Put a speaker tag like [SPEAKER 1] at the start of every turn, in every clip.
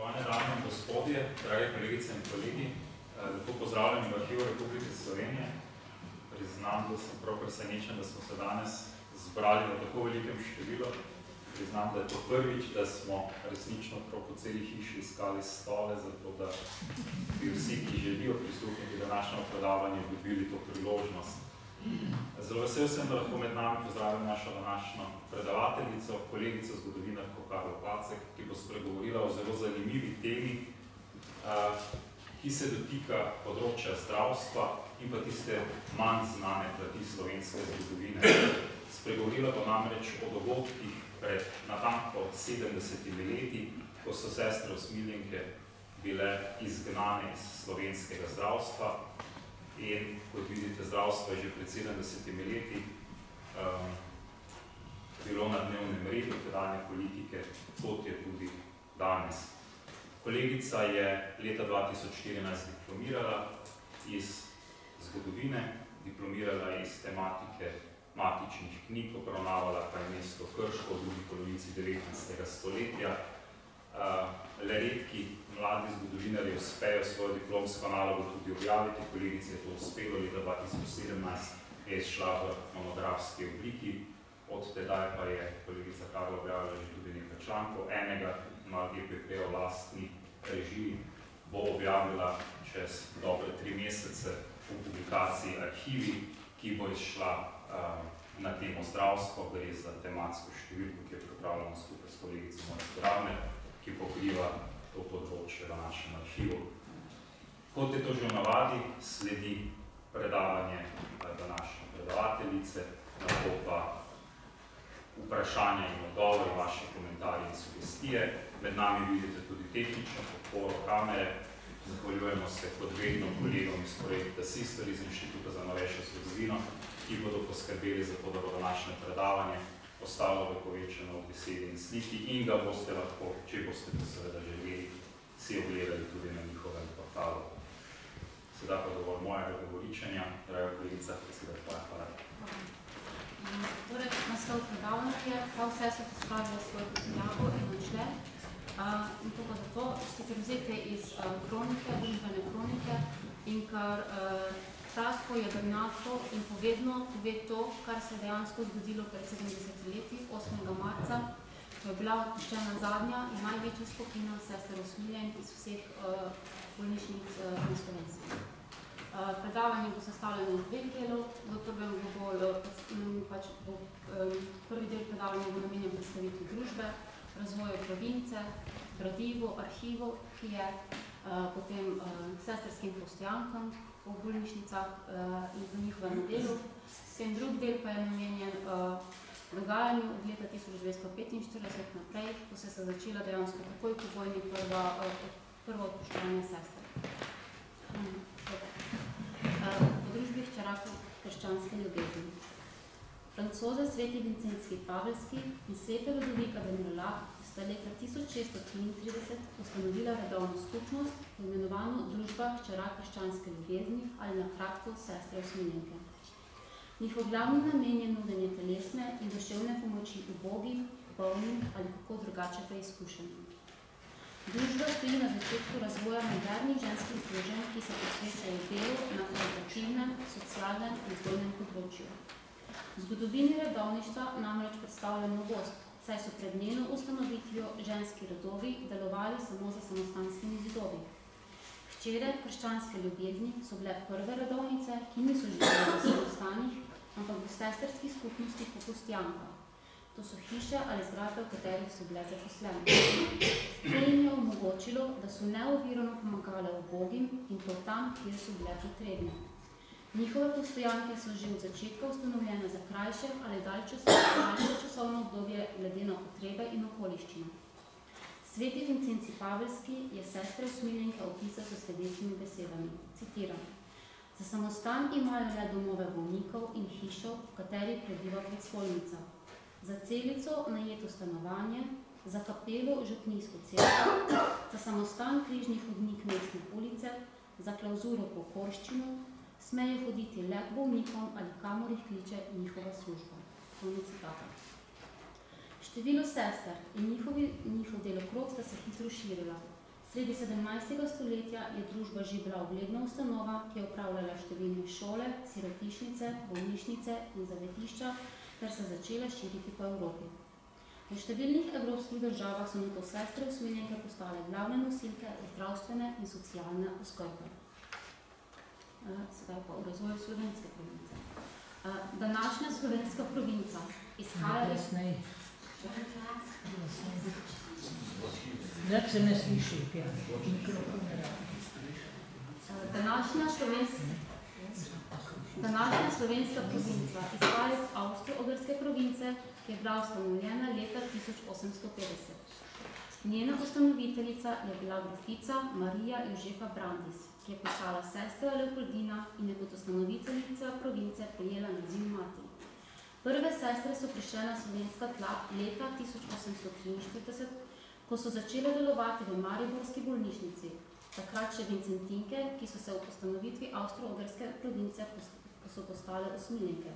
[SPEAKER 1] Spoštovane dame in gospodje, drage kolegice in kolegi, lepo pozdravljeni v Arhivu Republike Slovenije. Priznam, da sem prav presenečen, da smo se danes zbrali v tako velikem številu. Priznam, da je to prvič, da smo resnično prav po celi hiši iskali stole, zato da bi vsi, ki želijo prisluhniti današnjemu predavanju, dobili to priložnost. Zelo vesel sem, da lahko med nami pozdravim našo današnjo predavateljico, kolegico zgodovinarko Karlo Pacek, ki bo spregovorila o zelo zanimivi temi, ki se dotika področja zdravstva in pa tiste manj znane plati slovenske zgodovine. Spregovorila bo namreč o dogodkih pred natanko 70 leti, ko so sestre Usmiljenke bile izgnane iz slovenskega zdravstva. In, kot vidite, zdravstvo je že pred 70 leti bilo na dnevnem redu tedanje politike, kot je tudi danes. Kolegica je leta 2014 diplomirala iz zgodovine, diplomirala je iz tematike matičnih knjig, obravnavala pa je mesto Krško v drugi polovici 19. stoletja. Le redki mladi zgodovinarji uspejo svojo diplomsko nalogo tudi objaviti. Kolegici je to uspelo, leta 2017 je izšla v monografski obliki. Od tedaj pa je kolegica Karla objavila že tudi nekaj člankov. Enega na GPP o lastni režiji bo objavila čez dobre 3 mesece v publikaciji Arhivi, ki bo izšla na temo zdravstvo. Gre za tematsko številko, ki je pripravljena skupaj s kolegico Mojco Ravner, ki pokriva to področje v našem arhivu. Kot je to že v navadi, sledi predavanje današnje predavateljice, nato pa vprašanja in odgovori, vaše komentarje in sugestije. Med nami vidite tudi tehnično podporo kamere. Zahvaljujemo se kot vedno kolegom iz projekta Sister iz Inštituta za novejšo zgodovino, ki bodo poskrbeli za to, da bo današnje predavanje ostalo vekovečeno v besedi in sliki in ga boste lahko, če boste to seveda želeli, si ogledali tudi na njihovem portalu. Sedaj pa dovolj mojega govoričenja. Draga kolegica, sedaj tvoja, hvala.
[SPEAKER 2] Torej, naslov predavanja je, kaj vse so pospravili svojo podjavo in odšle. In to pa zato, sicer vzete iz kronike, družbene kronike, in kar kratko, jedrnato in povedno pove to, kar se je dejansko zgodilo pred 70 leti, 8. marca, ko je bila odpuščena zadnja in največja skupina sester Usmiljenk iz vseh bolnišnic na Slovenski. Predavanje bo sestavljeno v 2 delov. Prvi del predavanja bo namenjen predstavitvi družbe, razvoju province, gradivu, arhivu, ki je potem sesterskim postojankam v bolnišnicah in v njihovem delu. Vsem drug del pa je namenjen dogajanju od leta 1945 naprej, ko se je začela dejansko takoj po vojni prvo odpuščanje sester. Po družbi hčerakov krščanske ljubezni. Francoze Sveti Vincentski Pavelski in Sveta Ludovika Benrela sta leta 1633 ustanovila redovno skupnost, poimenovano Družba hčera krščanske ljubezni ali na kratko Sestre Usmiljenke. Njihov glavni namen je nudenje telesne in duševne pomoči ubogim, bolnim ali kako drugače preizkušenim. Družba stoji na začetku razvoja modernih ženskih združenj, ki se posvečajo delu na karitativnem, socialnem in vzgojnem področju. V zgodovini redovništva namreč predstavlja novost, saj so pred njeno ustanovitvijo ženski rodovi delovali samo za samostanskimi zidovi. Hčere krščanske ljubezni so bile prve redovnice, ki niso živele v samostanih, ampak v sesterskih skupnostih po postojankah. To so hiše ali zgradbe, v katerih so bile zaposlene. To jim je omogočilo, da so neovirano pomagale ubogim in to tam, kjer so bile potrebne. Njihove postojanke so že od začetka ustanovljene za krajše ali daljše časovno obdobje glede na potrebe in okoliščine. Sveti Vincenci Pavelski je sestre Usmiljenke opisal s sledečimi besedami. Citiram. Za samostan imajo le domove bolnikov in hišo, v kateri prebiva predstojnica. Za celico najeto stanovanje, za kapelo župnijsko cerkev, za samostan križni hodnik mestne ulice, za klauzuro pokorščino, smeje hoditi le k bolnikom ali kamor jih kliče njihova služba. Konec citata. Število sester in njihov delokrog sta se hitro širila. Sredi 17. stoletja je družba že bila ugledna ustanova, ki je upravljala številne šole, sirotišnice, bolnišnice in zavetišča, ter se začela širiti po Evropi. V številnih evropskih državah so nato sestre usmiljenke postale glavne nosilke zdravstvene in socialne oskrbe. Sedaj pa v razvoju slovenske province. Današnja slovenska provinca izhaja iz...
[SPEAKER 3] Da se ne sliši,
[SPEAKER 2] Današnja slovenska provinca izhaja iz Avstro-Ogrske province, ki je bila ustanovljena leta 1850. Njena ustanoviteljica je bila grofica Marija Jožefa Brandis, ki je postala sestra Leopoldina in je kot ustanoviteljica province prejela naziv mati. Prve sestre so prišle na slovenska tla leta 1843, ko so začele delovati v mariborski bolnišnici, takrat še vincentinke, ki so se v ustanovitvi Avstro-Ogrske province so postale usmiljenke,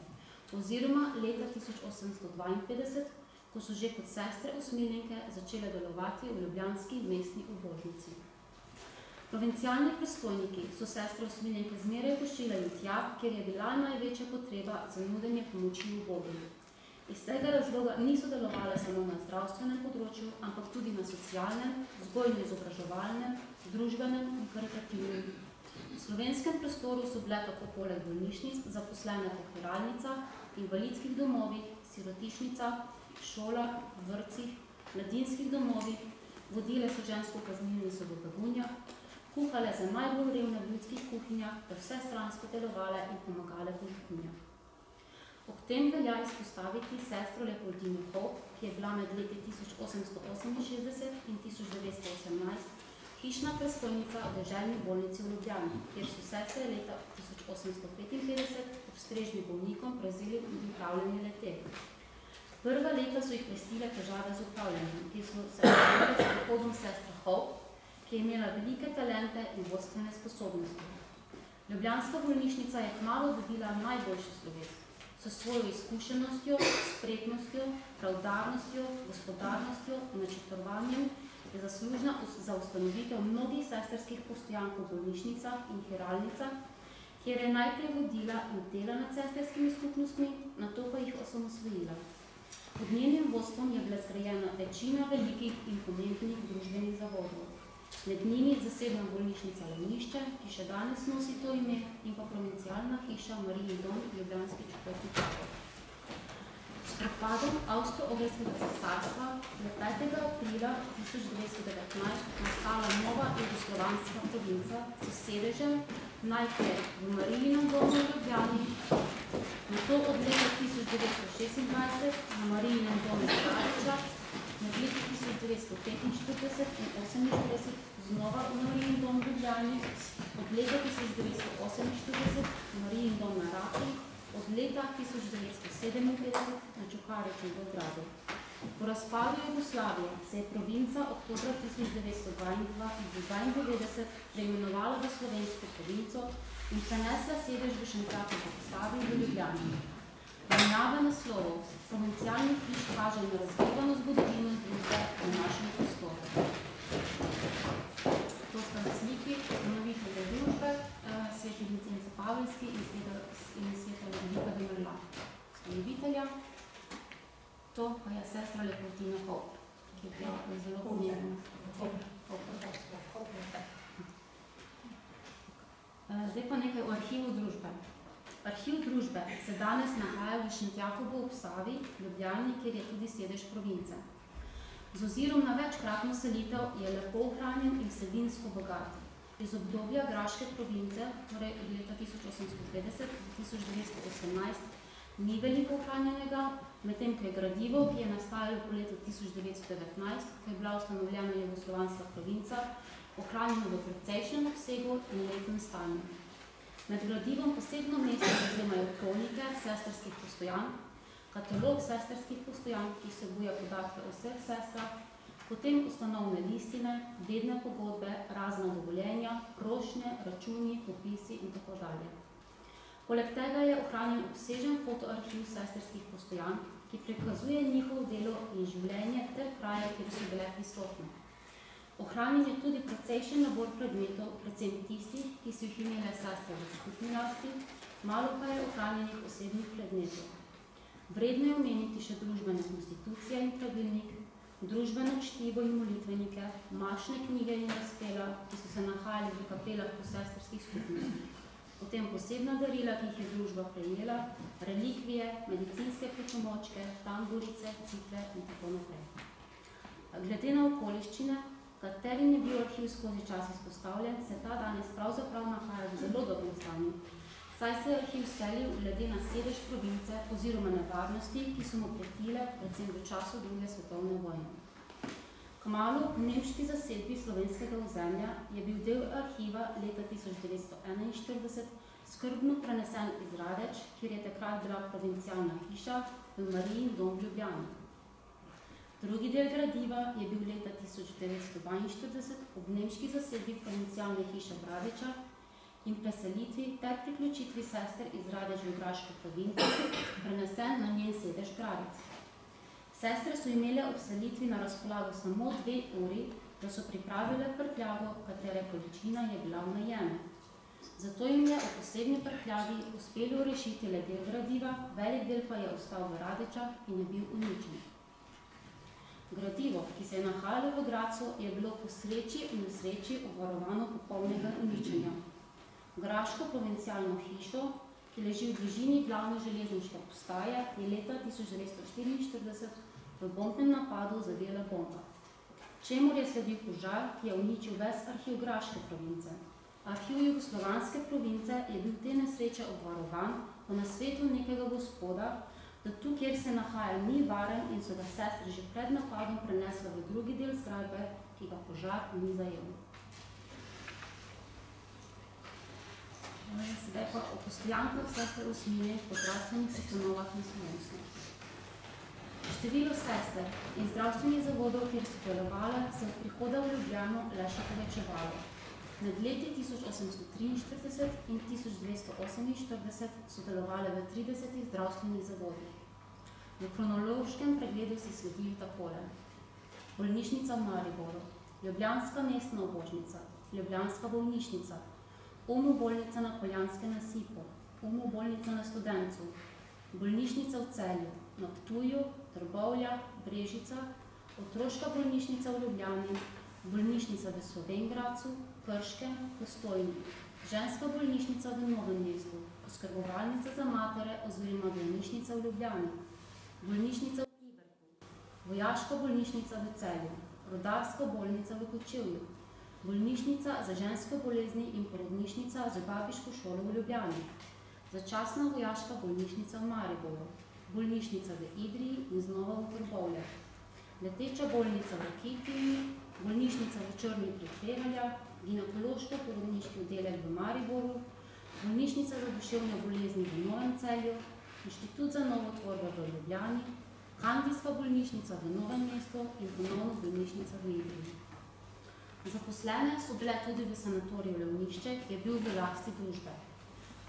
[SPEAKER 2] oziroma leta 1852, ko so že kot sestre usmiljenke začele delovati v ljubljanski mestni ubožnici. Provincialni predstojniki so sestre usmiljenke zmeraj pošiljali tja, kjer je bila največja potreba za nudenje pomoči ubogim. Iz tega razloga niso delovale samo na zdravstvenem področju, ampak tudi na socialnem, vzgojno-izobraževalnem, družbenem in karitativnem. V slovenskem prostoru so bile tako poleg bolnišnic zaposlene po hiralnicah, invalidskih domovih, sirotišnicah, šolah, vrtcih, mladinskih domovih, vodile so žensko kaznilnico v Begunjah, kuhale za najbolj revne v ljudskih kuhinjah ter vsestransko delovale in pomagale po župnjah. Ob tem velja izpostaviti sestro Leopoldino Hop, ki je bila med leti 1868 in 1918 hišna predstojnica v deželni bolnici v Ljubljani, kjer so sestre leta 1855 ob strežbi bolnikom prevzeli upravljanje le-teh. Prva leta so jih pestile težave z upravljanjem, ki so se razvile s prihodom sestre Hop, ki je imela velike talente in vodstvene sposobnosti. Ljubljanska bolnišnica je kmalu dobila najboljši sloves. S svojo izkušenostjo, spretnostjo, pravdarnostjo, gospodarnostjo in načrtovanjem je zaslužna za ustanovitev mnogih sestrskih postojank v bolnišnicah in hiralnicah, kjer je najprej vodila in dela nad sestrskimi skupnostmi, nato pa jih osamosvojila. Pod njenim vodstvom je bila zgrajena večina velikih in pomembnih družbenih zavodov. Med njimi zasebna bolnišnica Lenišče, ki še danes nosi to ime, in pa provincialna hiša Marijin dom Ljubljanski četrti čakor. S propadom Avstro-Ogrskega cesarstva je 5. aprila 1919 nastala nova jugoslovanska provinca s sedežem najprej v Marijinem domu v Ljubljani, nato od leta 1926 na Marijinem domu Stariča, med leti 1945 in 1948 znova v Marijin dom v Ljubljani, od leta 1948 Marijin dom na Raki, od leta 1957 na Čukarici v Beogradu. Po razpadu Jugoslavije se je provinca oktobra 1992 preimenovala v slovensko provinco in prenesla sedež v Šentjakobov postavi v Ljubljani. Menjava naslovov provincialnih hiš kaže na razgledano zgodovino družbe v našem prostoru. To sta na sliki ustanovitelja družbe, sveti Vincent Pavelski in sveta Ludvika Demerla. Ustanovitelja, to pa je sestra Leopoldina Hop, ki je zelo pomembna. Zdaj pa nekaj o arhivu družbe. Arhiv družbe se danes nahaja v Šentjakobu ob Savi, Ljubljani, kjer je tudi sedež province. Z ozirom na večkratno selitev je lepo ohranjen in vsebinsko bogat. Iz obdobja Graške province, torej od leta 1850 do 1918, ni veliko ohranjenega, medtem ko je gradivo, ki je nastajalo po letu 1919, ko je bila ustanovljena jugoslovanska provinca, ohranjeno v precejšnjem obsegu in lepem stanju. Med gradivom posebno mesto zavzemajo kronike sestrskih postojank, katalog sestrskih postojank, ki vsebuje podatke o vseh sestrah, potem ustanovne listine, dedne pogodbe, razna dovoljenja, prošnje, računi, popisi in tako dalje. Poleg tega je ohranjen obsežen fotoarhiv sestrskih postojank, ki prikazuje njihovo delo in življenje ter kraje, kjer so bile prisotne. Ohranjen je tudi precejšen nabor predmetov, predvsem tistih, ki so jih imele sestre v skupni lasti, malo pa je ohranjenih osebnih predmetov. Vredno je omeniti še družbene konstitucije in pravilnik, družbeno čtivo in molitvenike, mašne knjige in razpela, ki so se nahajali v kapelah po sestrskih skupnostih. Potem posebna darila, ki jih je družba prejela, relikvije, medicinske pripomočke, tamburice, cikle in tako naprej. Glede na okoliščine, katerim je bil arhiv skozi čas izpostavljen, se ta danes pravzaprav nahaja v zelo dobrem stanju, saj se je arhiv selil glede na sedež province oziroma nevarnosti, ki so mu pretile predvsem v času druge svetovne vojne. Kmalu v nemški zasedbi slovenskega ozemlja je bil del arhiva leta 1941 skrbno prenesen iz Radeč, kjer je takrat bila provincialna hiša v Marijin dom v Ljubljani. Drugi del gradiva je bil leta 1942 ob nemški zasedbi provincialne hiše v Radečah in preselitvi ter priključitvi sester iz Radeč v Graško provinco prenesen na njen sedež Gradec. Sestre so imele ob selitvi na razpolago samo 2 uri, da so pripravile prtljago, katere količina je bila v najemu. Zato jim je o posebni prtljagi uspelo rešiti le del gradiva, velik del pa je ostal v Radečah in je bil uničen. Gradivo, ki se je nahajalo v Gradcu, je bilo po sreči in nesreči obvarovano popolnega uničenja. Graško provincialno hišo, ki leži v bližini glavne železniške postaje, je leta 1944 v bombnem napadu zadela bomba. Čemur je sledil požar, ki je uničil ves arhiv Graške province. Arhiv jugoslovanske province je bil te nesreče obvarovan po nasvetu nekega gospoda, da tu, kjer se nahaja, ni varen in so ga sestre že pred napadom prenesle v drugi del zgradbe, ki ga požar ni zajel. Sedaj pa o postojankah sester Osmine po zdravstvenih ustanovah na Slovenskem. Število sester in zdravstvenih zavodov, kjer so delovale, se od prihoda v Ljubljano le še povečevalo. Med leti 1843 in 1248 so delovale v 30 zdravstvenih zavodih. V kronološkem pregledu se sledijo takole. Bolnišnica v Mariboru, Ljubljanska mestna obvožnica, Ljubljanska bolnišnica, bolnica na Poljanskem nasipu, bolnica na Studencu, bolnišnica v Celju, na Ptuju, Trbovlja, Brežica, otroška bolnišnica v Ljubljani, bolnišnica v Slovenj Gradcu, Krškem, Postojni, ženska bolnišnica v Novem mestu, oskrbovalnica za matere oziroma bolnišnica v Ljubljani, bolnišnica v Iberku, vojaška bolnišnica v Celju, rodarska bolnica v Kočevju, bolnišnica za ženske bolezni in porodnišnica za babiško šolo v Ljubljani, začasna vojaška bolnišnica v Mariboru, bolnišnica v Idriji in znova v Trbovljah, leteča bolnica v Rakitiji, bolnišnica v Črni pri Prevaljah, ginekološko-porodniški oddelek v Mariboru, bolnišnica za duševne bolezni v Novem Celju, inštitut za novotvorbe v Ljubljani, kandijska bolnišnica v Novem mestu in ponovno bolnišnica v Idriji. Zaposlene so bile tudi v sanatoriju Levnišče, ki je bil v lasti družbe.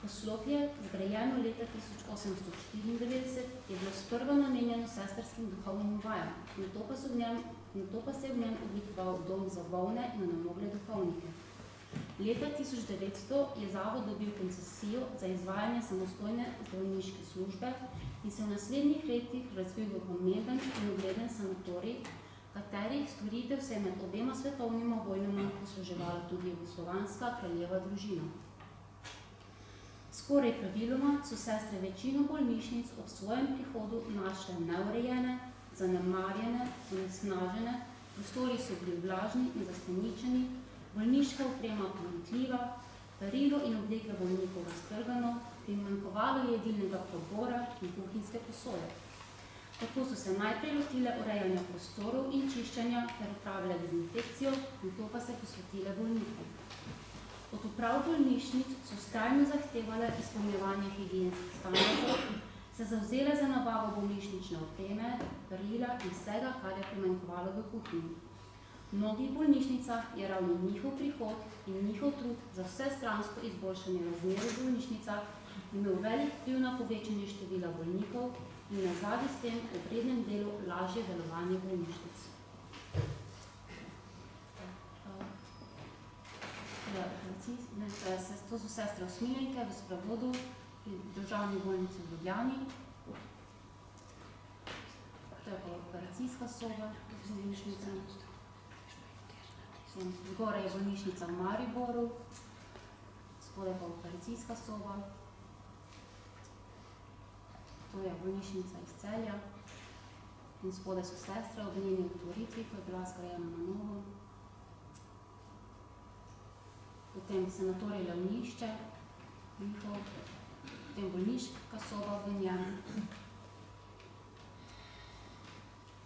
[SPEAKER 2] Poslopje, zgrajeno leta 1894, je bilo sprva namenjeno sestrskim duhovnim vajam, nato pa se je v njem oblikoval dom za bolne in onemogle duhovnike. Leta 1900 je zavod dobil koncesijo za izvajanje samostojne zdravniške službe in se v naslednjih letih razvil v pomemben in ugleden sanatorij, katerih storitev se je med obema svetovnima vojnama posluževala tudi jugoslovanska kraljeva družina. Skoraj praviloma so sestre večino bolnišnic ob svojem prihodu našle neurejene, zanemarjene, onesnažene, prostori so bili vlažni in zasteničeni, bolniška oprema pomanjkljiva, perilo in obleke bolnikov raztrgano, primanjkovalo je jedilnega probora in kuhinjske posode. Tako so se najprej lotile urejanja prostorov in čiščenja ter opravile dezinfekcijo, nato pa se posvetile bolnikom. Od uprav bolnišnic so stalno zahtevale izpolnjevanje higienskih standardov, se zavzele za nabavo bolnišnične opreme, perila in vsega, kar je primanjkovalo v kuhinji. V mnogih bolnišnicah je ravno njihov prihod in njihov trud za vsestransko izboljšanje razmer v bolnišnicah imel velik vpliv na povečanje števila bolnikov in nazadnje s tem v vrednem delu lažje delovanje bolnišnic. To so sestre usmiljenke v sprevodu pri državni bolnici v Ljubljani. To je pa operacijska soba, bolnišnica. Zgoraj je bolnišnica v Mariboru, spodaj pa operacijska soba. To je bolnišnica iz Celja. In spodaj so sestre ob njeni otvoritvi, ko je bila zgrajena na novo. Potem sanatorij Levnišče, njihov, potem bolniška soba v njem,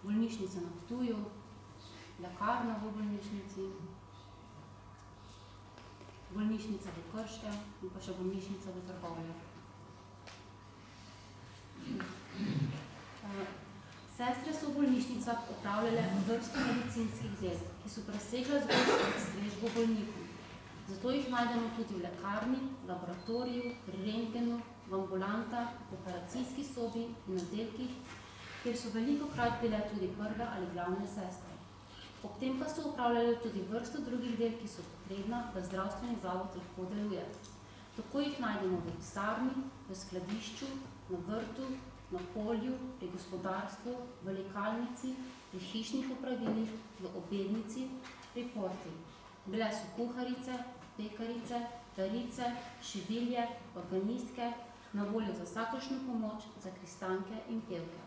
[SPEAKER 2] bolnišnica na Ptuju, lekarna v bolnišnici, bolnišnica v Krškem in pa še bolnišnica v Trbovljah. Sestre so v bolnišnicah opravljale vrsto medicinskih del, ki so presegla zgolj strežbo bolnikom. Zato jih najdemo tudi v lekarni, laboratoriju, rentgenu, v ambulantah, operacijski sobi in oddelkih, kjer so velikokrat bile tudi prve ali glavne sestre. Ob tem pa so opravljale tudi vrsto drugih del, ki so potrebna, da zdravstveni zavod lahko deluje. Tako jih najdemo v pisarni, v skladišču, na vrtu, na polju, pri gospodarstvu, v lekalnici, pri hišnih opravilih, v obednici, pri porti. Bile so kuharice, pekarice, tarice, šivilje, organistke, na voljo za vsakošno pomoč, za kristanke in pevke.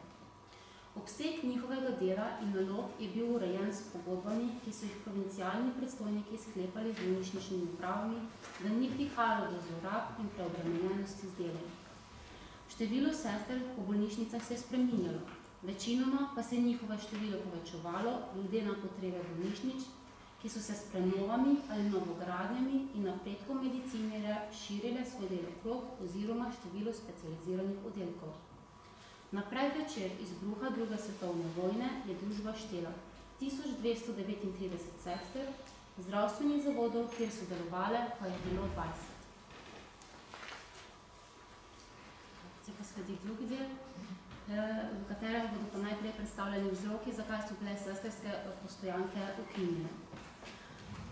[SPEAKER 2] Obseg njihovega dela in nalog je bil urejen s pogodbami, ki so jih provincialni predstojniki sklepali z bolnišničnimi upravami, da ni prihajalo do zlorab in preobremenjenosti z delom. Število sester po bolnišnicah se je spreminjalo, večinoma pa se je njihovo število povečevalo glede na potrebe bolnišnic, ki so se s prenovami ali novogradnjami in napredkom medicine širile svoj delokrog oziroma število specializiranih oddelkov. Naprej večer izbruha druge svetovne vojne je družba štela 1239 sester, zdravstvenih zavodov, kjer so delovale, pa je bilo 20. Zdaj pa sledi drugi del, v katerem bodo pa najprej predstavljeni vzroki, zakaj so bile sestrske postojanke ukinjene.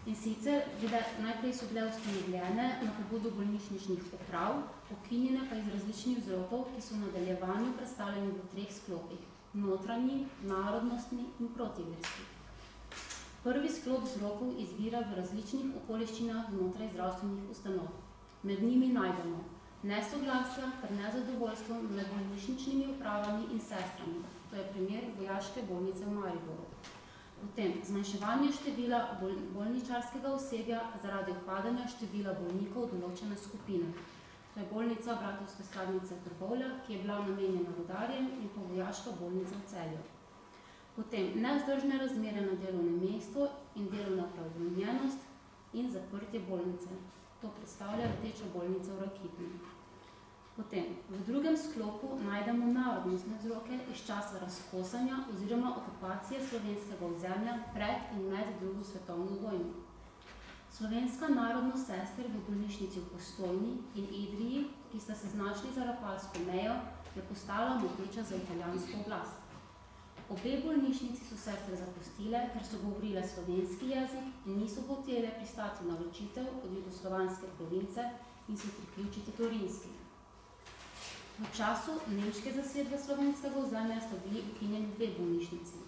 [SPEAKER 2] In sicer, najprej so bile ustanovljene na pobudo bolnišničnih uprav, ukinjene pa iz različnih vzrokov, ki so v nadaljevanju predstavljeni v 3 sklopih: notranji, narodnostni in protiverski. Prvi sklop vzrokov izvira v različnih okoliščinah znotraj zdravstvenih ustanov. Med njimi najdemo nesoglasja ter nezadovoljstvo med bolnišničnimi upravami in sestrami. To je primer vojaške bolnice v Mariboru. Potem zmanjševanje števila bolničarskega osebja zaradi upadanja števila bolnikov določene skupine. To je bolnica Bratovske skladnice v Trbovljah, ki je bila namenjena rudarjem, in pa vojaška bolnica v Celju. Potem nevzdržne razmere na delovnem mestu in delovna preobremenjenost in zaprtje bolnice. To predstavlja rdeča bolnica v Rakitni. Potem, v drugem sklopu najdemo narodnostne vzroke iz časa razkosanja oziroma okupacije slovenskega ozemlja pred in med drugo svetovno vojno. Slovenska narodnost sester v bolnišnici v Postojni in Idriji, ki sta se znašli za Rapalsko mejo, je postala moteča za italijansko oblast. Obe bolnišnici so sestre zapustile, ker so govorile slovenski jezik in niso hotele pristati na ločitev od jugoslovanske province in se priključiti Torinski. V času nemške zasedbe slovenskega ozemlja sta bili ukinjeni 2 bolnišnici.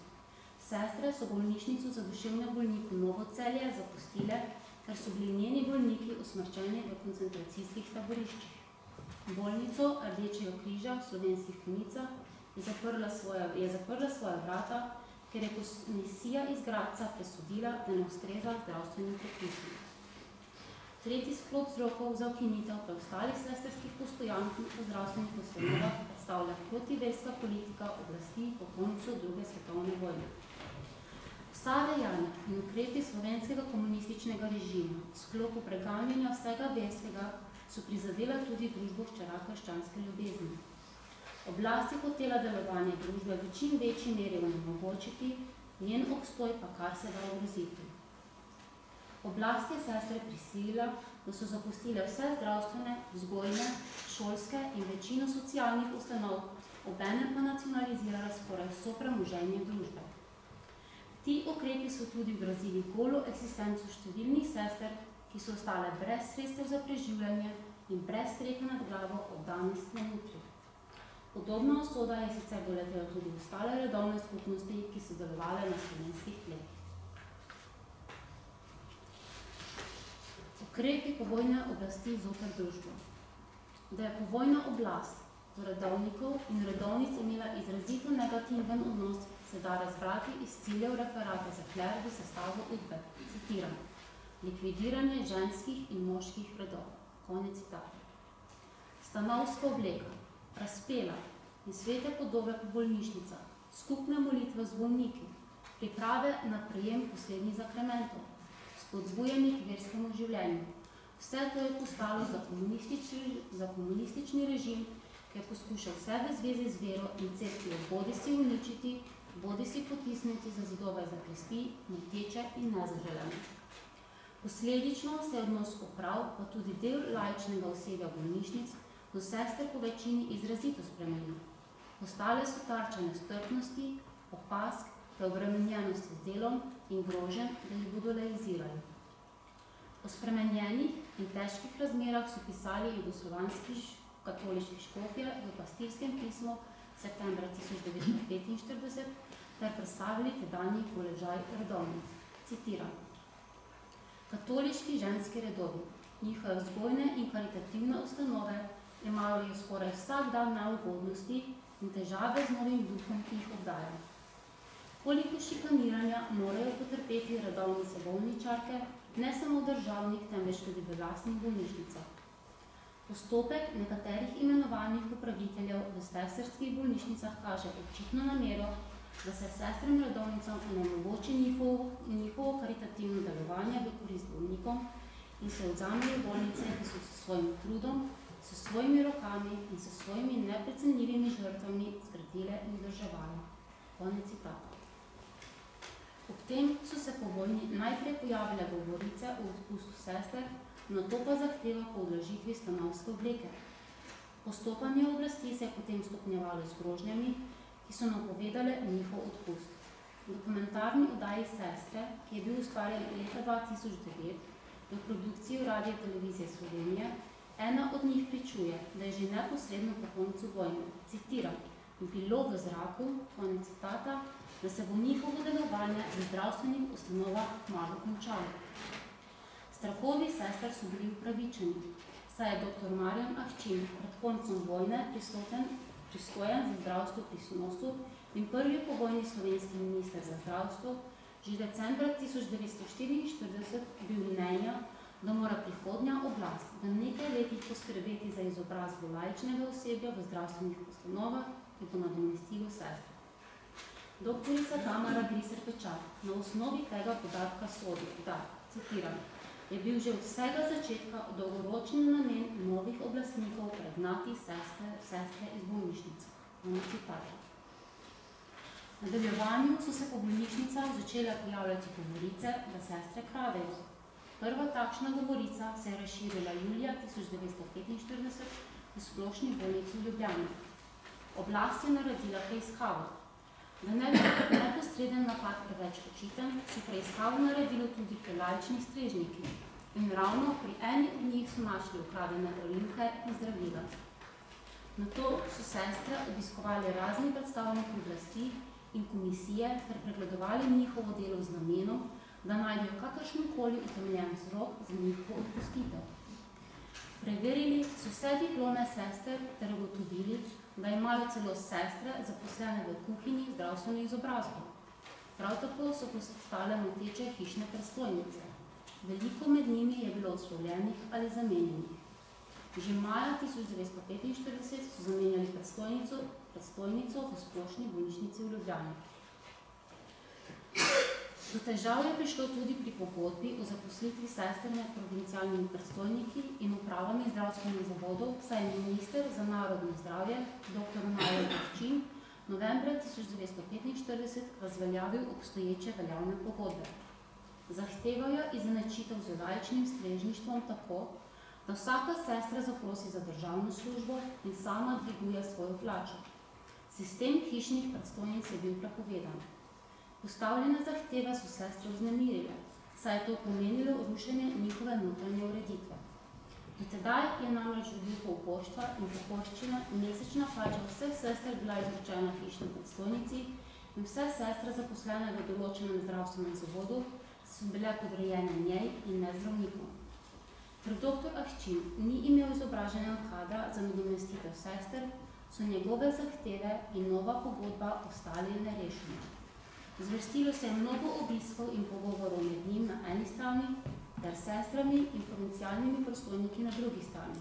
[SPEAKER 2] Sestre so bolnišnico za duševne bolnike Novo Celje zapustile, ker so bili njeni bolniki usmrčeni v koncentracijskih taboriščih. Bolnico Rdečega križa v Slovenskih Konjicah je zaprla svoja vrata, ker je komisija iz Gradca presodila, da ne ustreza zdravstvenim predpisom. Tretji sklop vzrokov za ukinitev preostalih sestrskih postojank v zdravstvenih ustanovah predstavlja protiverska politika oblasti po koncu druge svetovne vojne. Vsa dejanja in ukrepi slovenskega komunističnega režima v sklopu preganjanja vsega verskega so prizadela tudi družbo hčera krščanske ljubezni. Oblast je hotela delovanje družbe v čim večji meri onemogočiti, njen obstoj pa kar se da ogroziti. Oblast je sestre prisilila, da so zapustile vse zdravstvene, vzgojne, šolske in večino socialnih ustanov, obenem pa nacionalizirala skoraj vso premoženje družbe. Ti ukrepi so tudi grozili golo eksistenco številnih sester, ki so ostale brez sredstev za preživljanje in brez strehe nad glavo od danes na jutri. Podobna usoda je sicer doletela tudi ostale redovne skupnosti, ki so delovale na slovenskih tleh. Ukrepi povojne oblasti zoper družbo. Da je povojna oblast do redovnikov in redovnic imela izrazito negativen odnos, se da razbrati iz ciljev referata Zahler v sestavu udbe. Citiram: likvidiranje ženskih in moških redov. Konec citata. Stanovska obleka, razpela in svete podobe po bolnišnicah, skupne molitve z bolniki, priprave na prejem poslednjih zakramentov, spodbujanje k verskemu življenju. Vse to je postalo za komunistični režim, ki je poskušal vse v zvezi z vero in cerkvijo bodisi uničiti, bodisi potisniti za zidove zakresti, moteče in nezaželene. Posledično se je odnos uprav, pa tudi del laičnega osebja bolnišnic, do sester po večini izrazito spremenil. Postale so tarče nestrpnosti, opazk, preobremenjenosti z delom in groženj, da jih bodo legalizirali. O spremenjenih in težkih razmerah so pisali jugoslovanski katoliški škofje v pastirskem pismu septembra 1945 ter predstavili tedanji položaj redovnic. Citiram: katoliški ženski redovi, njihove vzgojne in karitativne ustanove imajo skoraj vsak dan neugodnosti in težave z novim duhom, ki jih obdajajo. Koliko šikaniranja morajo potrpeti redovnice bolničarke, ne samo v državnih, temveč tudi v lastnih bolnišnicah. Postopek nekaterih imenovanih upraviteljev v sestrskih bolnišnicah kaže očitno namero, da se sestram redovnicam onemogoči njihovo karitativno delovanje v korist bolnikom in se odzamejo bolnice, ki so s svojim trudom, s svojimi rokami in s svojimi neprecenljivimi žrtvami zgradile in vzdrževale. Konec citata. Ob tem so se po vojni najprej pojavile govorice o odpustu sester, nato pa zahteva po odložitvi stanovske obleke. Postopanje oblasti se je potem stopnjevalo z grožnjami, ki so napovedale njihov odpust. V dokumentarni oddaji Sestre, ki je bil ustvarjen leta 2009 v produkciji Radia Televizije Slovenije, ena od njih pričuje, da je že neposredno po koncu vojne, citiram, bilo v zraku, konec citata, da se bo njihovo delovanje v zdravstvenih ustanovah kmalu končalo. Strahovi sester so bili upravičeni, saj je dr. Marjan Ahčin pred koncem vojne pristojen za zdravstvo pri SNOS-u in prvi povojni slovenski minister za zdravstvo že decembra 1944 bil mnenja, da mora prihodnja oblast v nekaj letih poskrbeti za izobrazbo laičnega osebja v zdravstvenih ustanovah, ki bo nadomestilo sestre. Doktorica Tamara Griser Pečar na osnovi tega podatka sodi, da, citiram, je bil že od vsega začetka dolgoročni namen novih oblastnikov pregnati sestre iz bolnišnice. V nadaljevanju so se po bolnišnicah začele pojavljati govorice, da sestre kradejo. Prva takšna govorica se je razširila julija 1945 v splošni bolnici v Ljubljani. Oblast je naredila preiskavo. Da ne bi neposreden napad preveč očiten, so preiskavo naredili tudi pri laičnih strežniki in ravno pri eni od njih so našli ukradene olivke in zdravila. Nato so sestre obiskovali razne predstavnike oblasti in komisije ter pregledovali njihovo delo z namenom, da najdejo kakršenkoli utemeljen vzrok za njihovo odpustitev. Preverili so vse diplome sester ter ugotovili, da imajo celo sestre zaposlene v kuhinji zdravstveno izobrazbo. Prav tako so postale moteče hišne predstojnice. Veliko med njimi je bilo odslovljenih ali zamenjenih. Že maja 1945 so zamenjali predstojnico v splošni bolnišnici v Ljubljani. Do težav je prišlo tudi pri pogodbi o zaposlitvi sester med provincialnimi predstojniki in upravami zdravstvenih zavodov, saj je minister za narodno zdravje, dr. Marjan Ahčin, novembra 1945 razveljavil obstoječe veljavne pogodbe. Zahtevajo izenačitev z laičnim strežništvom tako, da vsaka sestra zaprosi za državno službo in sama dviguje svojo plačo. Sistem hišnih predstojnic je bil prepovedan. Postavljene zahteve so sestre vznemirile, saj je to pomenilo rušenje njihove notranje ureditve. Do tedaj je namreč odlikov poštva in pokoščina mesečna plača vseh sester bila izročena hišni predstojnici in vse sestre zaposlene v določenem zdravstvenem zavodu so bile podrejene njej in ne zdravnikom. Ker dr. Ahčin ni imel izobraženega kadra za nadomestitev sester, so njegove zahteve in nova pogodba ostali nerešene. Zvrstilo se je mnogo obiskov in pogovorov med njim na eni strani ter sestrami in provincialnimi predstojniki na drugi strani.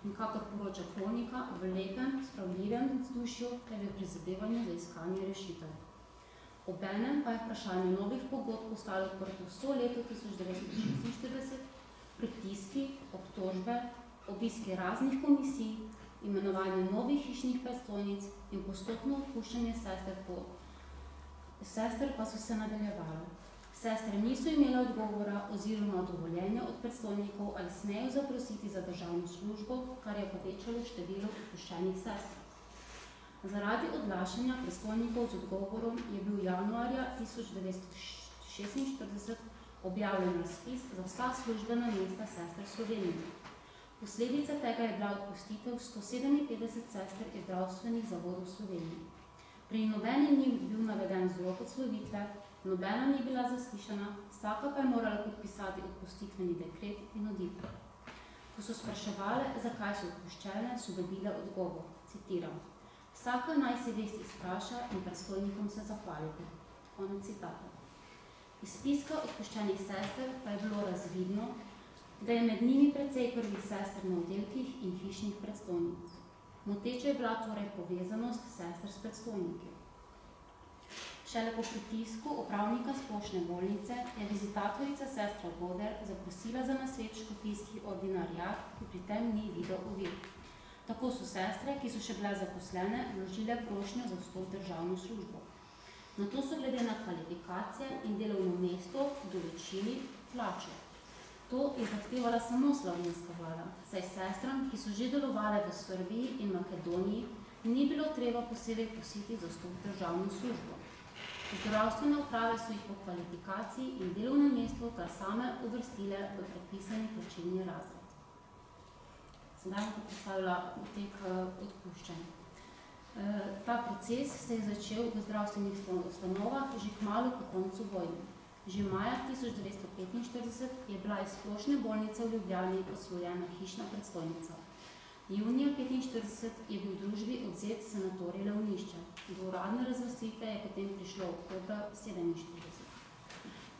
[SPEAKER 2] In kakor poroča kronika, v lepem, spravljivem vzdušju ter v prizadevanju za iskanje rešitev. Obenem pa je vprašanje novih pogodb postalo odprto vso leto 1946, pritiski, obtožbe, obiski raznih komisij, imenovanje novih hišnih predstojnic in postopno odpuščanje sester pa so se nadaljevale. Sestre niso imele odgovora oziroma dovoljenja od predstojnikov ali smejo zaprositi za državno službo, kar je povečalo število odpuščenih sester. Zaradi odlašanja predstojnikov z odgovorom je bil januarja 1946 objavljen razpis za vsa službena mesta sester Slovenije. Posledica tega je bila odpustitev 157 sester iz zdravstvenih zavodov Slovenije. Pri nobeni ni bil naveden vzrok odslovitve, nobena ni bila zaslišana, vsaka pa je morala podpisati odpustitveni dekret in oditi. Ko so spraševale, zakaj so odpuščene, so dobile odgovor, citiram: "Vsaka naj se vest izpraša in predstojnikom se zahvalite." Konec citata. Iz spiska odpuščenih sester pa je bilo razvidno, da je med njimi precej prvih sester na oddelkih in hišnih predstojnic. Moteča je bila torej povezanost sester s predstojniki. Šele po pritisku upravnika splošne bolnice je vizitatorica sestra Boder zaprosila za nasvet škofijski ordinariat, ki pri tem ni videl ovir. Tako so sestre, ki so še bile zaposlene, vložile prošnjo za vstop v državno službo. Nato so glede na kvalifikacije in delovno mesto določili plačo. To je zahtevala samo slovenska vlada, saj sestram, ki so že delovale v Srbiji in Makedoniji, ni bilo treba posebej prositi za vstop v državno službo. Zdravstvene uprave so jih po kvalifikaciji in delovnem mestu kar same uvrstile v predpisani plačilni razred. Sedaj bom predstavila potek odpuščanja. Ta proces se je začel v zdravstvenih ustanovah že kmalu po koncu vojne. Že maja 1945 je bila iz splošne bolnice v Ljubljani odsvojena hišna predstojnica. Junija 1945 je bil družbi odzet sanatorij Levnišče. Do uradne razvrstitve je potem prišlo oktobra 1947.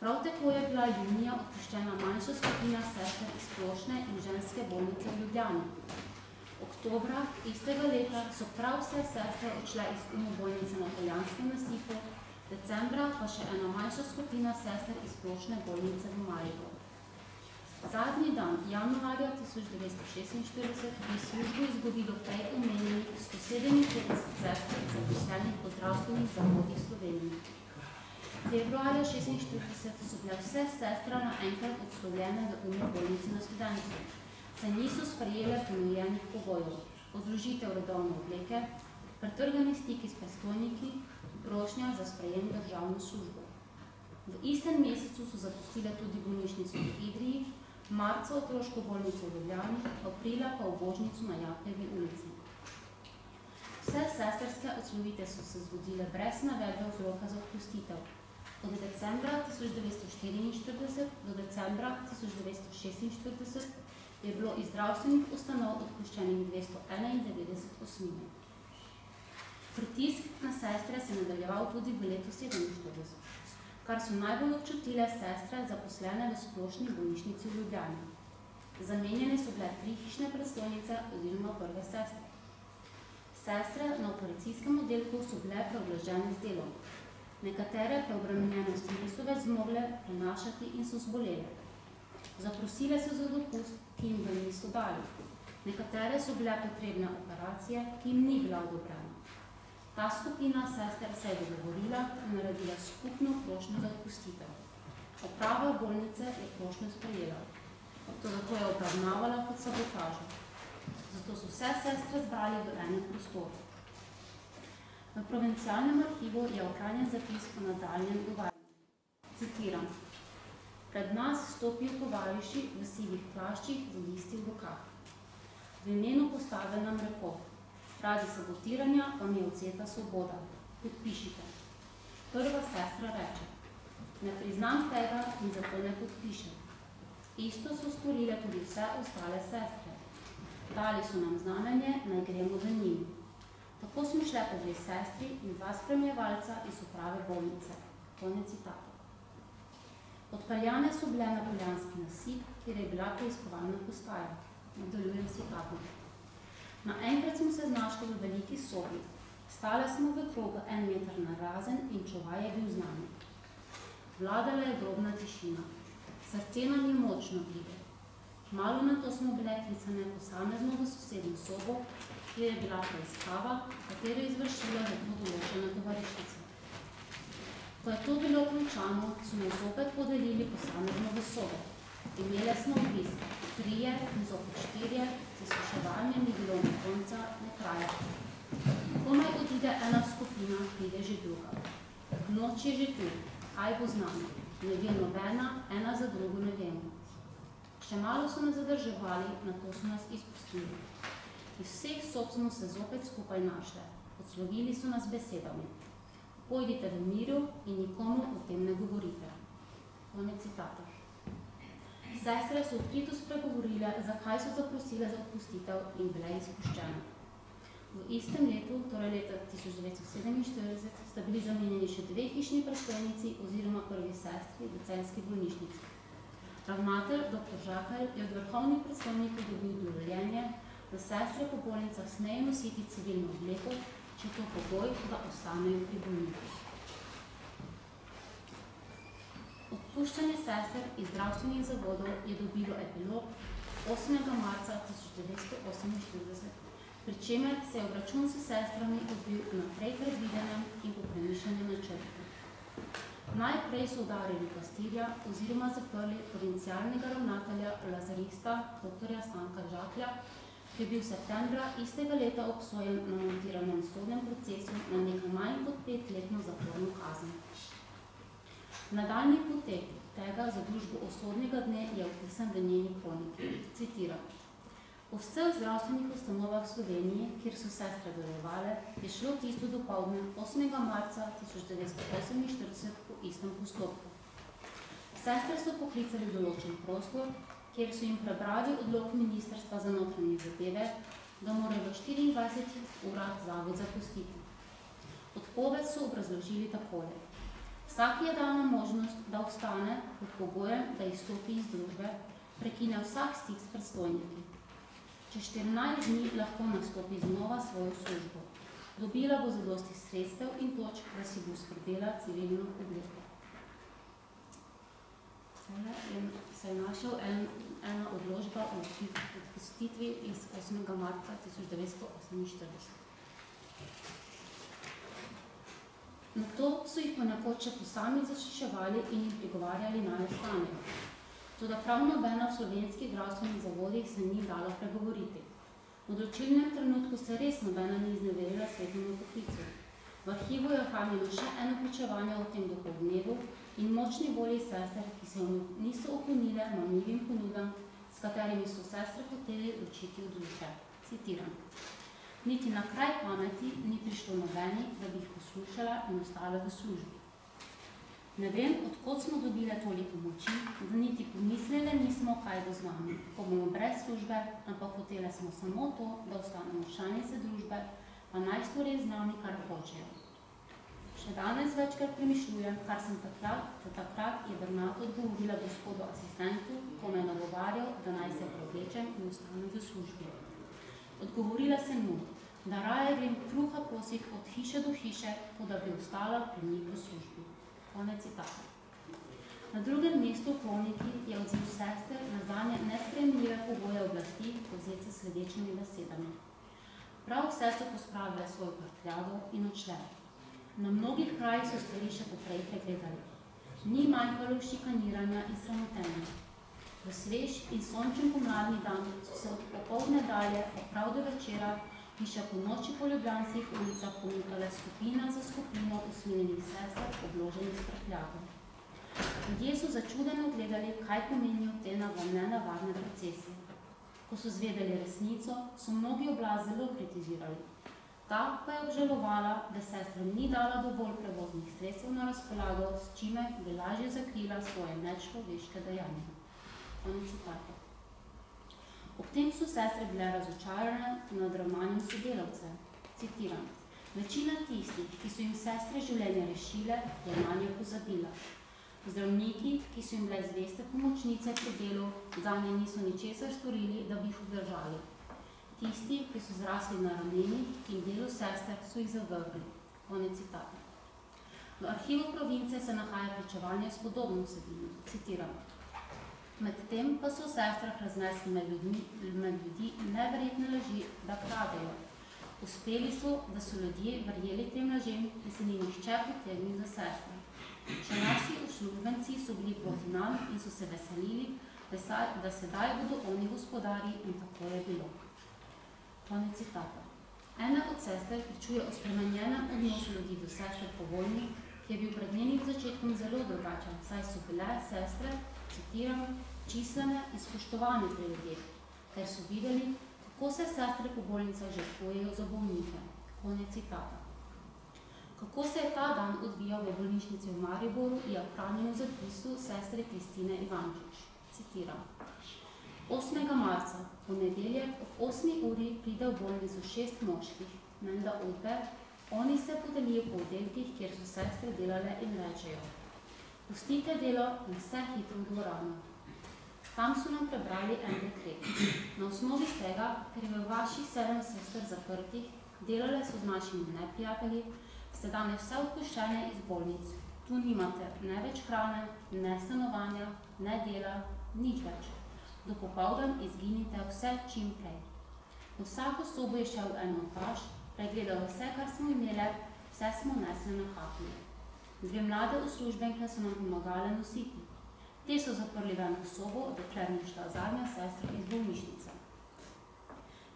[SPEAKER 2] Prav tako je bila junija odpuščena manjša skupina sester iz splošne in ženske bolnice v Ljubljani. Oktobra istega leta so prav vse sestre odšle iz bolnice na Poljanskem nasipu, decembra pa še ena manjša skupina sester iz splošne bolnice v Mariboru. Zadnji dan januarja 1946 je službo izgubilo prej omenjenih 157 sester zaposlenih po zdravstvenih zavodih Slovenije. Februarja 1946 so bile vse sestre naenkrat odslovljene v bolnici na Studencu, saj niso sprejele ponujenih pogojev, odložitev redovne obleke, pretrgani stiki s predstojniki, prošnja za sprejem državno službo. V istem mesecu so zapustile tudi bolnišnico v Idriji, marca otroško bolnico v Ljubljani, aprila pa ubožnico na Jakljevi ulici. Vse sesterske odslovitve so se zgodile brez navedbe vzroka za odpustitev. Od decembra 1944 do decembra 1946 je bilo iz zdravstvenih ustanov odpuščenih 291 osmine. Pritisk na sestre se je nadaljeval tudi v letu 1947, kar so najbolj občutile sestre zaposlene v splošni bolnišnici v Ljubljani. Zamenjene so bile 3 hišne predstojnice oziroma prve sestre. Sestre na operacijskem oddelku so bile preoblažene z delom. Nekatere preobremenjenosti niso več zmogle prenašati in so zbolele. Zaprosile so za dopust, ki jim ga niso dali. Nekatere so bile potrebne operacije, ki jim ni bila odobrena. Ta skupina sester se je dogovorila in naredila skupno prošnjo za odpustitev. Uprava bolnice je prošnjo sprejela. Zato je obravnavala kot sabotažo. Zato so vse sestre zbrali v enem prostoru. V provincialnem arhivu je ohranjen zapis po nadaljnjem dogajanju. Citiram: Pred nas stopijo tovariši v sivih plaščih z listi v rokah. V imenu postave nam reko, radi sabotiranja pa mi je odseta svoboda. Podpišite. Prva sestra reče, ne priznam tega in zato ne podpišem. Isto so storile tudi vse ostale sestre. Dali so nam znamenje, naj gremo za njim. Tako smo šle po 2 sestri in 2 spremljevalca iz uprave bolnice. Konec citata. Odpeljane so bile na Poljanski nasip, kjer je bila preiskovalna postaja. Nadaljujem citatom. Naenkrat smo se znašli v veliki sobi. Stale smo v krogu 1 meter narazen in čuvaj je bil z nami. Vladala je grobna tišina. Srce nam je močno bile. Malo na to smo bile klicane posamezno v sosednjo sobo, kjer je bila preiskava, katero je izvršila za to določena tovarišica. Ko je to bilo končano, so nas zopet podelili posamezno v sobo. Imele smo obisk, 3 in zopet 4, zasluševanje ni bilo na konca, ne kraja. Komaj odide ena skupina, pride že druga. Noč je že tu, kaj bo z nami? Ne ve nobena, ena za drugo ne vemo. Še malo so nas zadrževali, nato so nas izpustili. Iz vseh sob smo se zopet skupaj našle. Odslovili so nas besedami. Pojdite v miru in nikomu o tem ne govorite. Konec citata. Sestre so odkrito spregovorile, zakaj so zaprosile za odpustitev in bile izpuščene. V istem letu, torej leta 1947, sta bili zamenjeni še 2 hišni predstojnici oziroma prvi sestri v celjski bolnišnici. Ravnatelj dr. Žakelj je od vrhovnih predstojnikov dobil dovoljenje, da sestre po bolnicah smejo nositi civilno obleko, če to pogoj, da ostanejo pri bolniku. Odpuščanje sester iz zdravstvenih zavodov je dobilo epilog 8. marca 1948, pri čemer se je obračun s sestrami odbil naprej predvidenem in po premišljenem načrtu. Najprej so udarili pastirja oziroma zaprli potencialnega ravnatelja lazarista dr. Stanka Žaklja, ki je bil septembra istega leta obsojen na montiranem sodnem procesu na nekaj manj kot 5-letno zaporno kazen. Nadaljnji potek tega za družbo usodnega dne je opisan v njeni kroniki. Citiram. Po vseh zdravstvenih ustanovah v Sloveniji, kjer so sestre delovale, je šlo tisto dopoldne 8. marca 1948 po istem postopku. Sestre so poklicali določen prostor, kjer so jim prebrali odlok Ministrstva za notranje zadeve, da morajo v 24 urah zavod zapustiti. Odpoved so obrazložili takole. Vsak je dana možnost, da ostane pod pogojem, da izstopi iz družbe, prekine vsak stik s predstojniki. Čez 14 dni lahko nastopi znova svojo službo. Dobila bo zadosti sredstev in točk, da si bo skrbela civilno obleko. Se je našel ena odložba o odpustitvi iz 8. marca 1948. Nato so jih ponekod še posami zaščevali in jim prigovarjali naj ostanejo. Toda prav nobena v slovenskih zdravstvenih zavodih se ni dalo pregovoriti. V odločilnem trenutku se res nobena ni izneverila svetnemu poklicu. V arhivu je ohranjeno še eno pričevanje o tem dopoldnevu in močni volji sester, ki se niso uklonile mamljivim ponudam, s katerimi so sestre hoteli ločiti od duše. Citiram. Niti na kraj pameti ni prišlo nobeni, da bi jih poslušala in ostala v službi. Ne vem, odkot smo dobile toliko moči, da niti pomislile nismo, kaj bo z nami, ko bomo brez službe, ampak hotele smo samo to, da ostanemo članice družbe, pa naj stori z nami, kar hočejo. Še danes večkrat premišljujem, kar sem takrat je Bernat odgovorila gospodu asistentu, ko me je nagovarjal, da naj se preoblečem in ostanem v službi. Odgovorila sem mu, da raje grem kruha prosit od hiše do hiše, kot da bi ostala pri njih v službi. Konec citata. Na drugem mestu v kroniki je odziv sester na zanje nesprejemljive pogoje oblasti povzet s sledečimi besedami. Prav vse so pospravile svoj prtljago in odšle. Na mnogih krajih so stvari še poprej pregledali. Ni manjkalo šikaniranja in sramotenja. V svež in sončen pomladni dan so se od popoldne dalje, prav do večera, in še po noči po ljubljanskih ulicah pomikale skupina za skupino usmiljenih sester, obloženih s prtljagom. Ljudje so začudeno gledali, kaj pomenijo te nenavadne procese. Ko so zvedeli resnico, so mnogi oblast zelo kritizirali. Ta pa je obžalovala, da sestra ni dala dovolj prevoznih sredstev na razpolago, s čime bi lažje zakrila svoje nečloveške dejanja. Konec citata. Ob tem so sestre bile razočarane nad ravnanjem sodelavcev. Citiram: večina tistih, ki so jim sestre življenja rešile, je nanje pozabila. Zdravniki, ki so jim bile zveste pomočnice pri delu, zanje niso ničesar storili, da bi jih obdržali. Tisti, ki so zrasli na ramenih in delu sester, so jih zavrgli. Konec citata. V arhivu province se nahaja pričevanje s podobno vsebino. Citiram: medtem pa so v sestrah raznesli med ljudi neverjetne laži, da kradejo. Uspeli so, da so ljudje verjeli tem lažem, da se ni nihče potegnil za sestre. Še naši uslužbenci so bili proti nam in so se veselili, da sedaj bodo oni gospodari, in tako je bilo. Konec citata. Ena od sester pričuje o spremenjenem odnosu ljudi do sestre po vojni, ki je bil pred njenim začetkom zelo drugačen, saj so bile sestre, citiram, čislene in spoštovane pri ljudeh, ter so videli, kako se sestre po bolnicah žrtvujejo za bolnike. Konec citata. Kako se je ta dan odvijal v bolnišnici v Mariboru, je ohranjeno v zapisu sestre Kristine Ivančič. Citiram: 8. marca, ponedeljek ob 8. uri pride v bolnico 6 moških, menda oper, oni se podelijo po oddelkih, kjer so sestre delale in rečejo: pustite delo in vse hitro v dvorano. Tam so nam prebrali en dekret. Na osnovi tega, ker je v vaših 7 sester zaprtih, delale so z našimi neprijatelji, ste danes vse odpuščene iz bolnic. Tu nimate ne več hrane, ne stanovanja, ne dela, nič več. Do popoldan izginite vse čim prej. V vsako sobo je šel en montaž, pregledal vse, kar smo imele, vse smo nesli na kapli. 2 mlade uslužbenke so nam pomagale nositi. Te so zaprli v eno sobo, dokler ni šla zadnja sestra iz bolnišnice.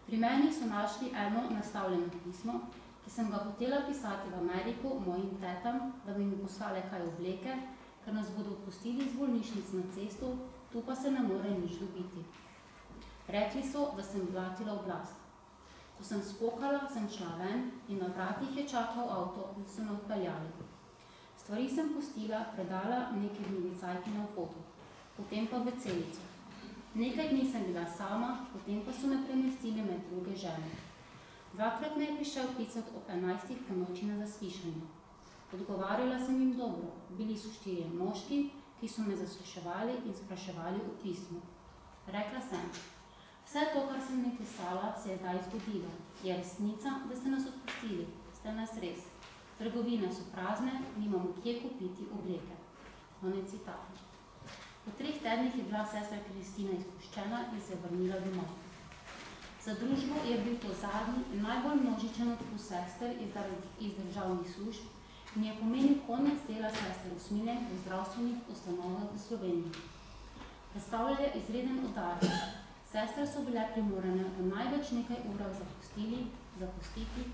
[SPEAKER 2] Pri meni so našli eno nastavljeno pismo, ki sem ga hotela pisati v Ameriko mojim tetam, da bi mi poslale kaj obleke, ker nas bodo odpustili iz bolnišnic na cesto, tu pa se ne more nič dobiti. Rekli so, da sem blatila oblast. Ko sem spokala, sem šla ven in na vratih je čakal avto in so me odpeljali. Stvari sem pustila, predala neki milicajki na vhodu, potem pa v celico. Nekaj dni sem bila sama, potem pa so me premestili med druge žene. 2-krat me je prišel pisat ob 11. po noči na zaslišanje. Odgovarjala sem jim dobro, bili so 4 moški, ki so me zasliševali in spraševali o pismu. Rekla sem: vse to, kar sem mi pisala, se je zdaj zgodilo. Je resnica, da ste nas odpustili, ste nas res. Trgovine so prazne, nimamo kje kupiti obleke. Konec citata. Po 3 tednih je bila sestra Kristina izpuščena in se je vrnila domov. Za družbo je bil to zadnji in najbolj množičen odpust sester iz državnih služb in je pomenil konec dela sester Usmine v zdravstvenih ustanovah v Sloveniji. Predstavljajo izreden udarec. Sestre so bile primorane v največ nekaj urah zapustiti,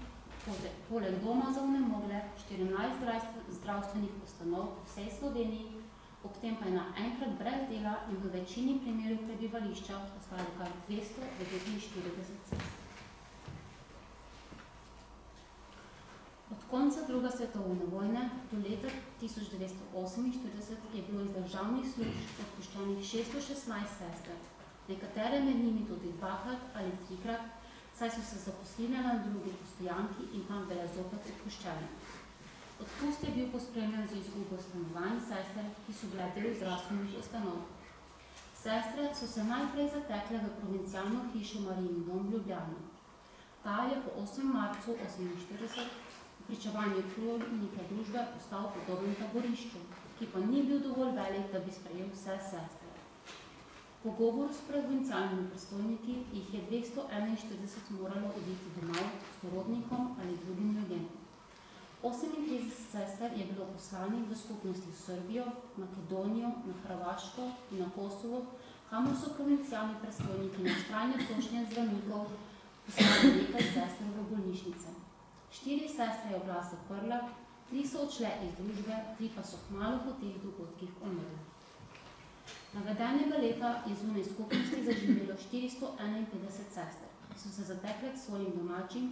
[SPEAKER 2] poleg doma za onemogle 14 zdravstvenih ustanov v vsej Sloveniji, ob tem pa je naenkrat brez dela in v večini primerov prebivališča ostali kar 249 sester. Od konca druge svetovne vojne do leta 1948 je bilo iz državnih služb odpuščenih 616 sester, nekatere med njimi tudi 2-krat ali 3-krat, saj so se zaposlile na drugi postojanki in tam bile zopet odpuščene. Odpust je bil pospremljen z izgubo stanovanj sester, ki so bile del zdravstvenih ustanov. Sestre so se najprej zatekle v provincialno hišo Marijin dom v Ljubljani. Ta je po 8. marcu 1948 v pričevanju kronike družbe postal podoben taborišču, ki pa ni bil dovolj velik, da bi sprejel vse sestre. Po govoru s provincialnimi predstojniki jih je 241 moralo oditi domov s sorodnikom ali drugim ljudem. 38 sester je bilo poslanih v skupnosti v Srbijo, Makedonijo, na Hrvaško in na Kosovo, kamor so provincialni predstojniki na vztrajne prošnje zdravnikov poslali nekaj sester v bolnišnice. 4 sestre je oblast zaprla, 3 so odšle iz družbe, 3 pa so kmalu po teh dogodkih umrle. Navedenega leta je zunaj skupnosti zaživelo 451 sester, ki so se zatekle k svojim domačim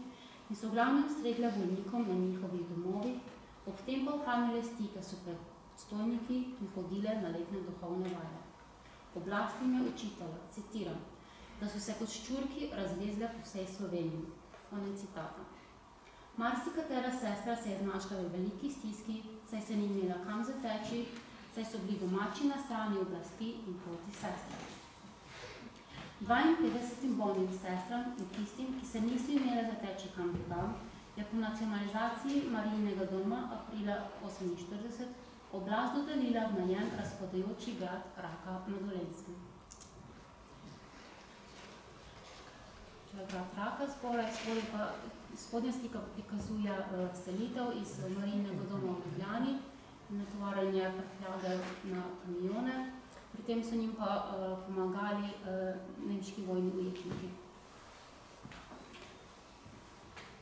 [SPEAKER 2] in so glavnem stregle bolnikom na njihovih domovih, ob tem pa ohranile stike s predstojniki in hodile na letne duhovne vaje. Oblast jim je učitala, citiram, da so se kot ščurki razlezle po vsej Sloveniji. Konec citata. Marsikatera sestra se je znašla v veliki stiski, saj se ni imela kam zateči, saj so bili domači na strani oblasti in proti sestram. 52 bolnim sestram in tistim, ki se niso imele zateči kam drugam, je po nacionalizaciji Marijinega doma aprila 1948 oblast dodelila v najem razpadajoči grad Raka na Dolenjskem. Grad Raka spodnja slika prikazuje selitev iz Marijinega doma v Ljubljani, natovarjanje prtljage na kamione, pri tem so njim pa pomagali nemški vojni ujetniki.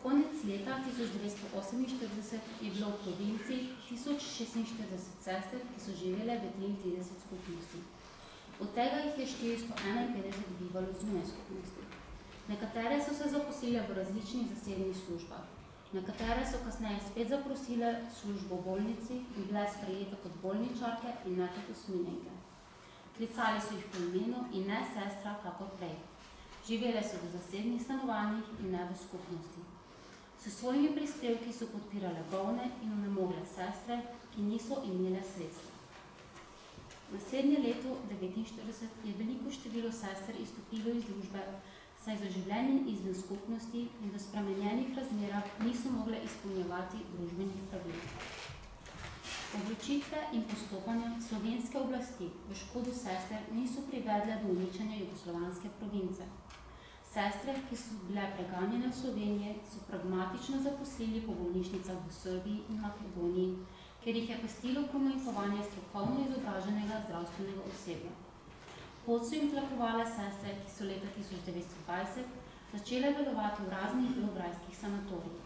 [SPEAKER 2] Konec leta 1948 je bilo v provinci 1046 sester, ki so živele v 33 skupnosti. Od tega jih je 451 bivalo zunaj skupnosti. Nekatere so se zaposlile v različnih zasebnih službah. Nekatere so kasneje spet zaprosile službo v bolnici in bile sprejete kot bolničarke in ne kot usmiljenke. Klicali so jih po imenu in ne sestra, kakor prej. Živele so v zasebnih stanovanjih in ne v skupnosti. S svojimi prispevki so podpirale bolne in onemogle sestre, ki niso imele sredstva. Naslednje leto 1949 je veliko število sester izstopilo iz družbe, saj za življenje izven skupnosti in v spremenjenih razmerah niso mogle izpolnjevati družbenih pravil. Odločitve in postopanja slovenske oblasti v škodo sester niso privedle do uničenja jugoslovanske province. Sestre, ki so bile preganjene v Sloveniji, so pragmatično zaposlili po bolnišnicah v Srbiji in Makedoniji, ker jih je pestilo pomanjkovanje strokovno izobraženega zdravstvenega osebja. Pot so jim tlakovale sestre, ki so leta 1920 začele delovati v raznih beograjskih sanatorijih.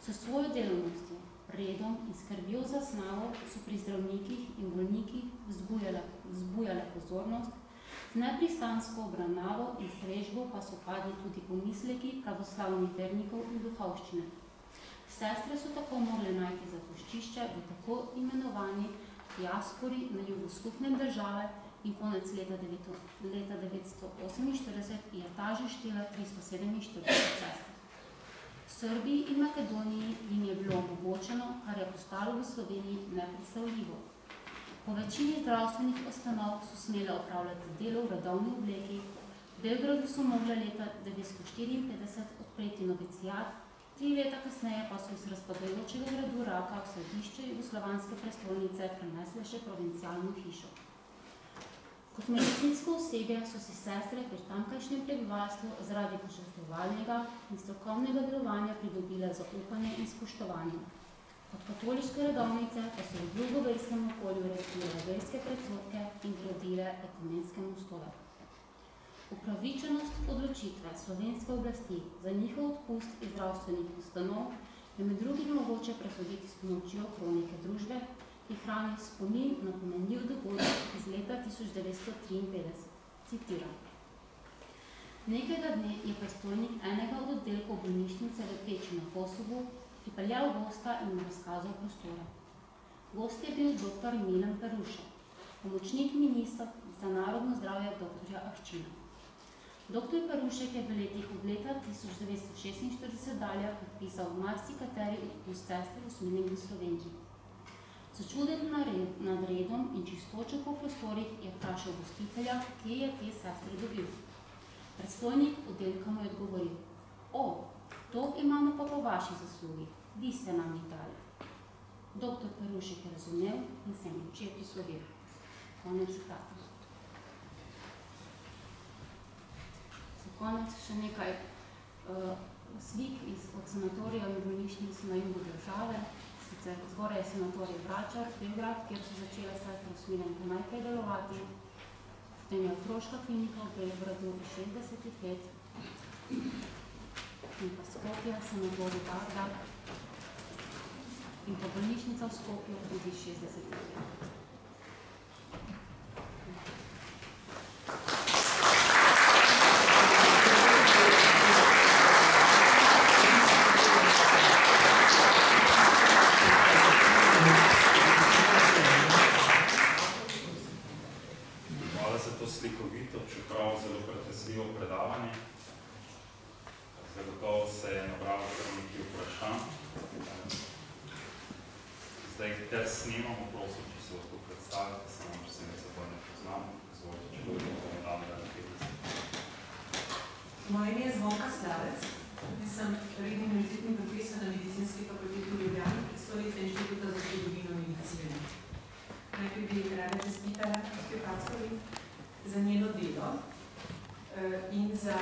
[SPEAKER 2] S svojo delovnostjo, redom in skrbjo za snavo so pri zdravnikih in bolnikih vzbujale pozornost, z nepristansko obravnavo in strežbo pa so padli tudi pomisleki pravoslavnih vernikov in duhovščine. Sestre so tako mogle najti zatočišče v tako imenovani diaspori na jugu skupne države in konec leta 1948 je ta že štela 347 sester. V Srbiji in Makedoniji jim je bilo omogočeno, kar je postalo v Sloveniji nepredstavljivo. Po večini zdravstvenih ustanov so smele opravljati delo v redovni obleki, v Belgradu so mogle leta 1954 odpreti novicijat, 3 leta kasneje pa so iz razpadajočega gradu Raka v središče jugoslovanske prestolnice prenesle še provincialno hišo. Kot medicinsko osebje so si sestre pri tamkajšnjem prebivalstvu zaradi požrtvovalnega in strokovnega delovanja pridobile zaupanje in spoštovanje. Kot katoliške redovnice pa so v drugoverskem okolju razvijale verske predsodke in gradile ekumenske mostove. Upravičenost odločitve slovenske oblasti za njihov odpust iz zdravstvenih ustanov je med drugim mogoče presoditi s pomočjo kronike družbe, ki hrani spomin na pomenljiv dogodek iz leta 1953. Citiram. Nekega dne je predstojnik enega od oddelkov bolnišnice v Peči na Kosovu pripeljal gosta in mu razkazal prostore. Gost je bil dr. Milan Perušek, pomočnik ministra za narodno zdravje dr. Ahčina. Dr. Perušek je v letih od leta 1946 dalje podpisal marsikateri odpust sester usmiljenih v Sloveniji. Začuden nad redom in čistočo po prostorih je vprašal gostitelja, kje je te sestre dobil. Predstojnik oddelka mu je odgovoril: "O, to imamo pa po vaši zaslugi, vi ste nam jih dali." Dr. Perušek je razumel in se jim oče prislovil. Konec citata. Za konec še nekaj slik od sanatorija in bolnišnic na jugu države. Sicer zgoraj je sanatorij Vračar, Beograd, kjer so začele sestre usmiljenke najprej delovati. Potem je otroška klinika v Beogradu v 60 let. In pa Skopje, sanatorij Bagdad. in pa bolnišnica v Skopju tudi 60 let.
[SPEAKER 1] Čeprav zelo pretresljivo predavanje. Zagotovo se je nabralo kar nekaj vprašanj. Zdaj, ker snemamo, prosim, če se lahko predstavite, samo če se ne ne poznam. Izvolite, če bomo dali da nekaj.
[SPEAKER 3] Moje ime je Zvonka Slavec. Sem redni univerzitetni profesor na Medicinski fakulteti v Ljubljani, predstojnica Inštituta za zgodovino medicine. Najprej bi rada čestitala Packovi za njeno delo in za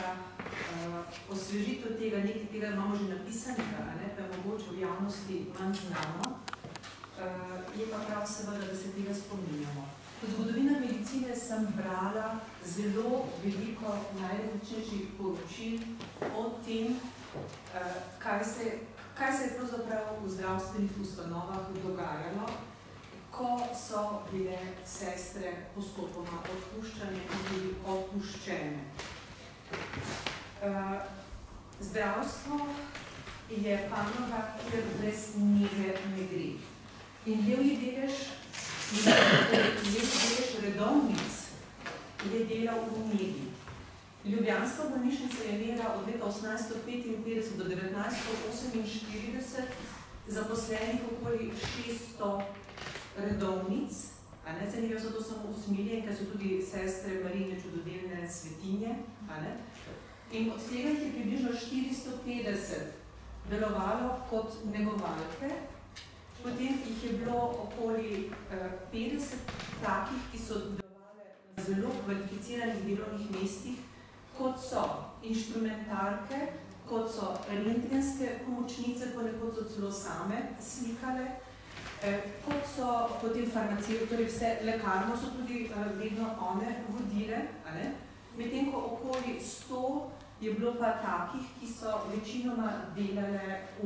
[SPEAKER 3] osvežitev tega, nekaj tega imamo že napisanega, pa je mogoče v javnosti manj znano, je pa prav seveda, da se tega spominjamo. Kot zgodovina medicine sem brala zelo veliko najrazličnejših poročil o tem, kaj se je pravzaprav v zdravstvenih ustanovah dogajalo, ko so bile sestre postopoma odpuščane in tudi odpuščene. Zdravstvo je panoga, kjer brez nege ne gre. In levji delež redovnic je delal v negi. Ljubljanska bolnišnica je imela od leta 1855 do 1948 zaposlenih okoli 600 redovnic, zanimivo so to samo usmilje, ker so tudi sestre Marine čudodelne svetinje, in od tega jih je približno 450 delovalo kot negovalke, potem jih je bilo okoli 50 takih, ki so delovale na zelo kvalificiranih delovnih mestih, kot so inštrumentarke, kot so rentgenske pomočnice, ponekod so celo same slikale, kot so potem farmacije, torej vse lekarno so tudi vedno one vodile, medtem ko okoli 100 je bilo pa takih, ki so večinoma delale v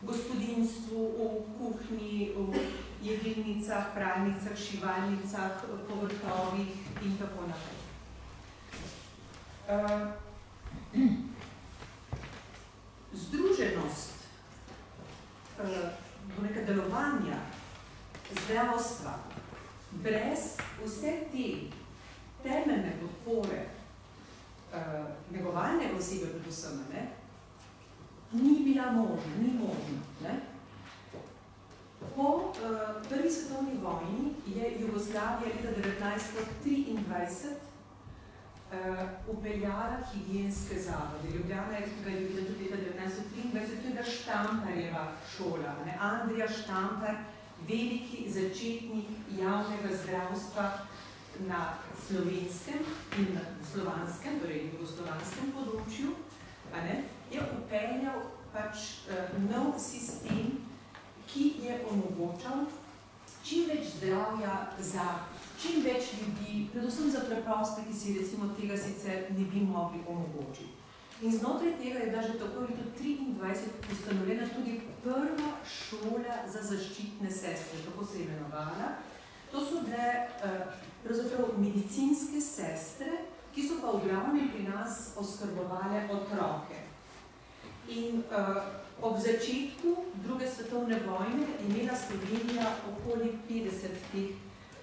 [SPEAKER 3] gospodinstvu, v kuhinji, v jedilnicah, pralnicah, šivalnicah, povrtovih in tako naprej. Združenost delovanja zdravstva brez vse te temeljne podpore negovalnega osebe predvsem, ni bila možna, ni možna. Po prvi svetovni vojni je Jugoslavija leta 1923 upeljala higienske zavode. Ljubljana je tudi leta 1923, to je bila Štamparjeva šola. Andrija Štampar, veliki začetnik javnega zdravstva na slovenskem in na slovanskem, torej jugoslovanskem področju, je upeljal nov sistem, ki je omogočal čim več zdravja za čim več ljudi, predvsem za preproste, ki si recimo tega sicer ne bi mogli omogočiti. In znotraj tega je bila že tako leta 1923 ustanovljena tudi prva šola za zaščitne sestre, tako se je imenovala. To so bile pravzaprav medicinske sestre, ki so pa v glavnem pri nas oskrbovale otroke. In ob začetku druge svetovne vojne je imela Slovenija okoli 50 teh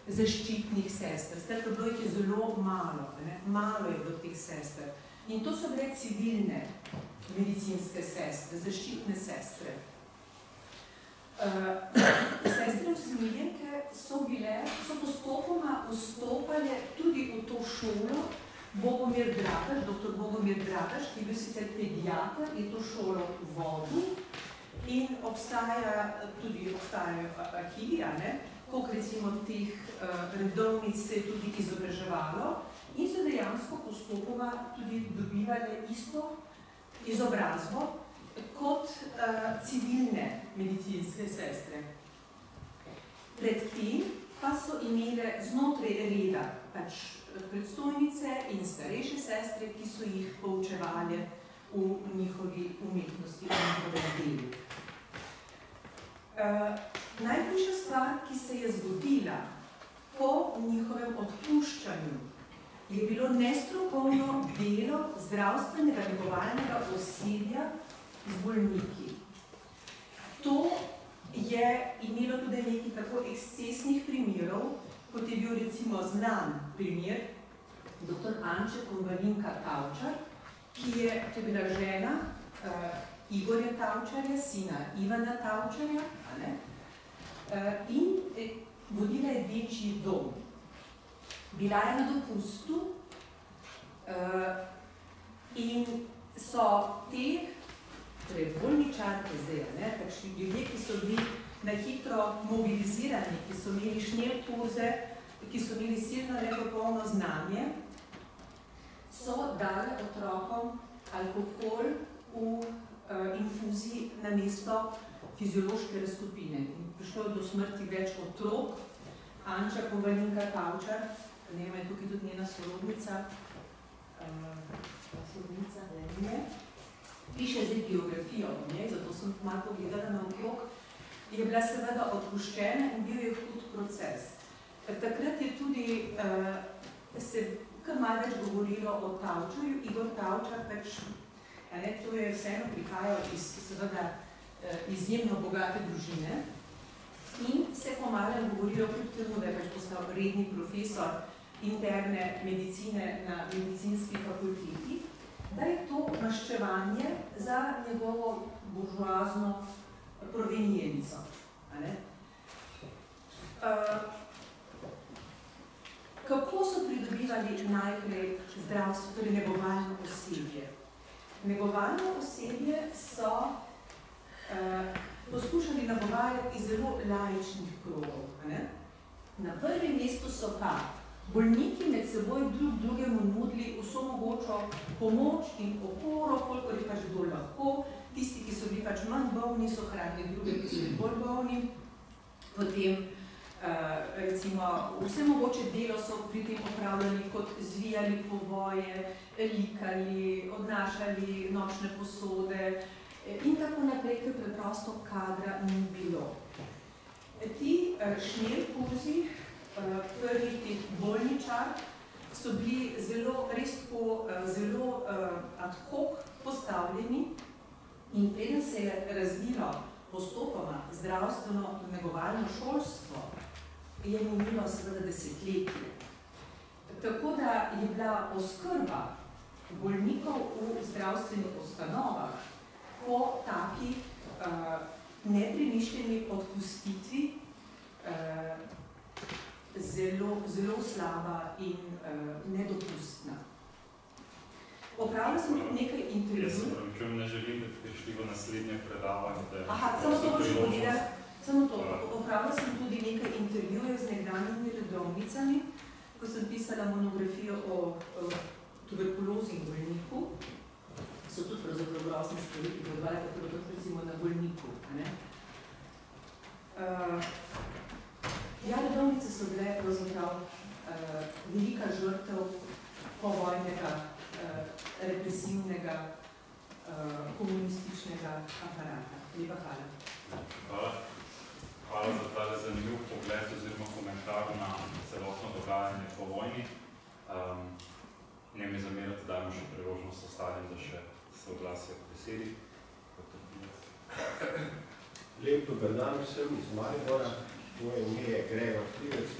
[SPEAKER 3] zaščitnih sester. Skratka, bilo jih je zelo malo, malo je bilo teh sester. In to so bile civilne medicinske sestre, zaščitne sestre. Sestre usmiljenke so postopoma vstopale tudi v to šolo. Bogomir Dragaš, dr. Bogomir Dragaš, ki je bil sicer pediater, je to šolo vodil in obstajajo arhivi, koliko recimo teh redovnic se je tudi izobraževalo in so dejansko postopoma tudi dobivali isto izobrazbo kot civilne medicinske sestre. Predtem pa so imele znotraj reda predstojnice in starejše sestre, ki so jih poučevali v njihovi umetnosti, v njihovem delu. Najhujša stvar, ki se je zgodila po njihovem odpuščanju, je bilo nestrokovno delo zdravstvenega negovalnega osebja z bolniki. To je imelo tudi nekaj tako ekscesnih primerov, kot je bil recimo znan primer dr. Anče Konvalinka Tavčar, ki je, to je bila žena Igorja Tavčarja, sina Ivana Tavčarja, in vodila je dečji dom. Bila je na dopustu in so te, torej bolničarke zdaj, takšni ljudje, ki so bili na hitro mobilizirani, ki so imeli šnelkurze, ki so imeli silno nepopolno znanje, so dali otrokom alkohol v infuziji namesto fiziološke raztopine. Prišlo je do smrti več otrok. Anča Konvalinka Tavčar, ne vem, je tukaj tudi njena sorodnica, piše zdaj biografijo o njej, zato sem malo pogledala na okrog, je bila seveda odpuščena in bil je hud proces. Takrat je tudi se kar malo več govorilo o Tavčarju. Igor Tavčar pač, to je vseeno prihajal iz seveda izjemno bogate družine in se pomalo govorilo kljub temu, da je pač postal redni profesor interne medicine na medicinski fakulteti, da je to maščevanje za njegovo buržoazno provenienco. Kako so pridobivali najprej zdravstvo, torej negovalno osebje? Negovalno osebje so poskušali nagovarjati iz zelo laičnih krogov. Na prvem mestu so pa bolniki med seboj drug drugemu nudili vso mogočo pomoč in oporo, koliko je pač kdo lahko. Tisti, ki so bili pač manj bolni, so hranili druge, ki so bili bolj bolni. Potem, recimo, vse mogoče delo so pri tem opravljali, kot zvijali povoje, likali, odnašali nočne posode in tako naprej, ker preprosto kadra ni bilo. Ti šnelkurzi prvih teh bolničar so bili zelo ad hoc postavljeni in preden se je razvilo postopoma zdravstveno negovalno šolstvo, je minilo seveda desetletje. Tako da je bila oskrba bolnikov v zdravstvenih ustanovah po taki nepremišljeni odpustitvi zelo slaba in nedopustna. Opravila sem nekaj intervju.
[SPEAKER 1] Jaz sem ne želim, da bi šli v naslednje predavanje.
[SPEAKER 3] Samo to boš povedala. Samo to. Opravila sem tudi nekaj intervjujev z nekdanjimi redovnicami, ko sem pisala monografijo o tuberkulozi in bolniku. So tudi pravzaprav grozne stvari, ki podvali, kako tudi recimo na bolniku. Redovnice so bile pravzaprav velika žrtev povojnega, represivnega, komunističnega aparata. Lepa hvala.
[SPEAKER 1] Hvala za tale zanimiv pogled oziroma komentar na celotno dogajanje po vojni. Ne mi zamerati, dajmo še priložnost ostalim, da še se oglasijo k besedi.
[SPEAKER 4] Lep dober dan vsem iz Maribora. Moje ime je Gregor Krivec,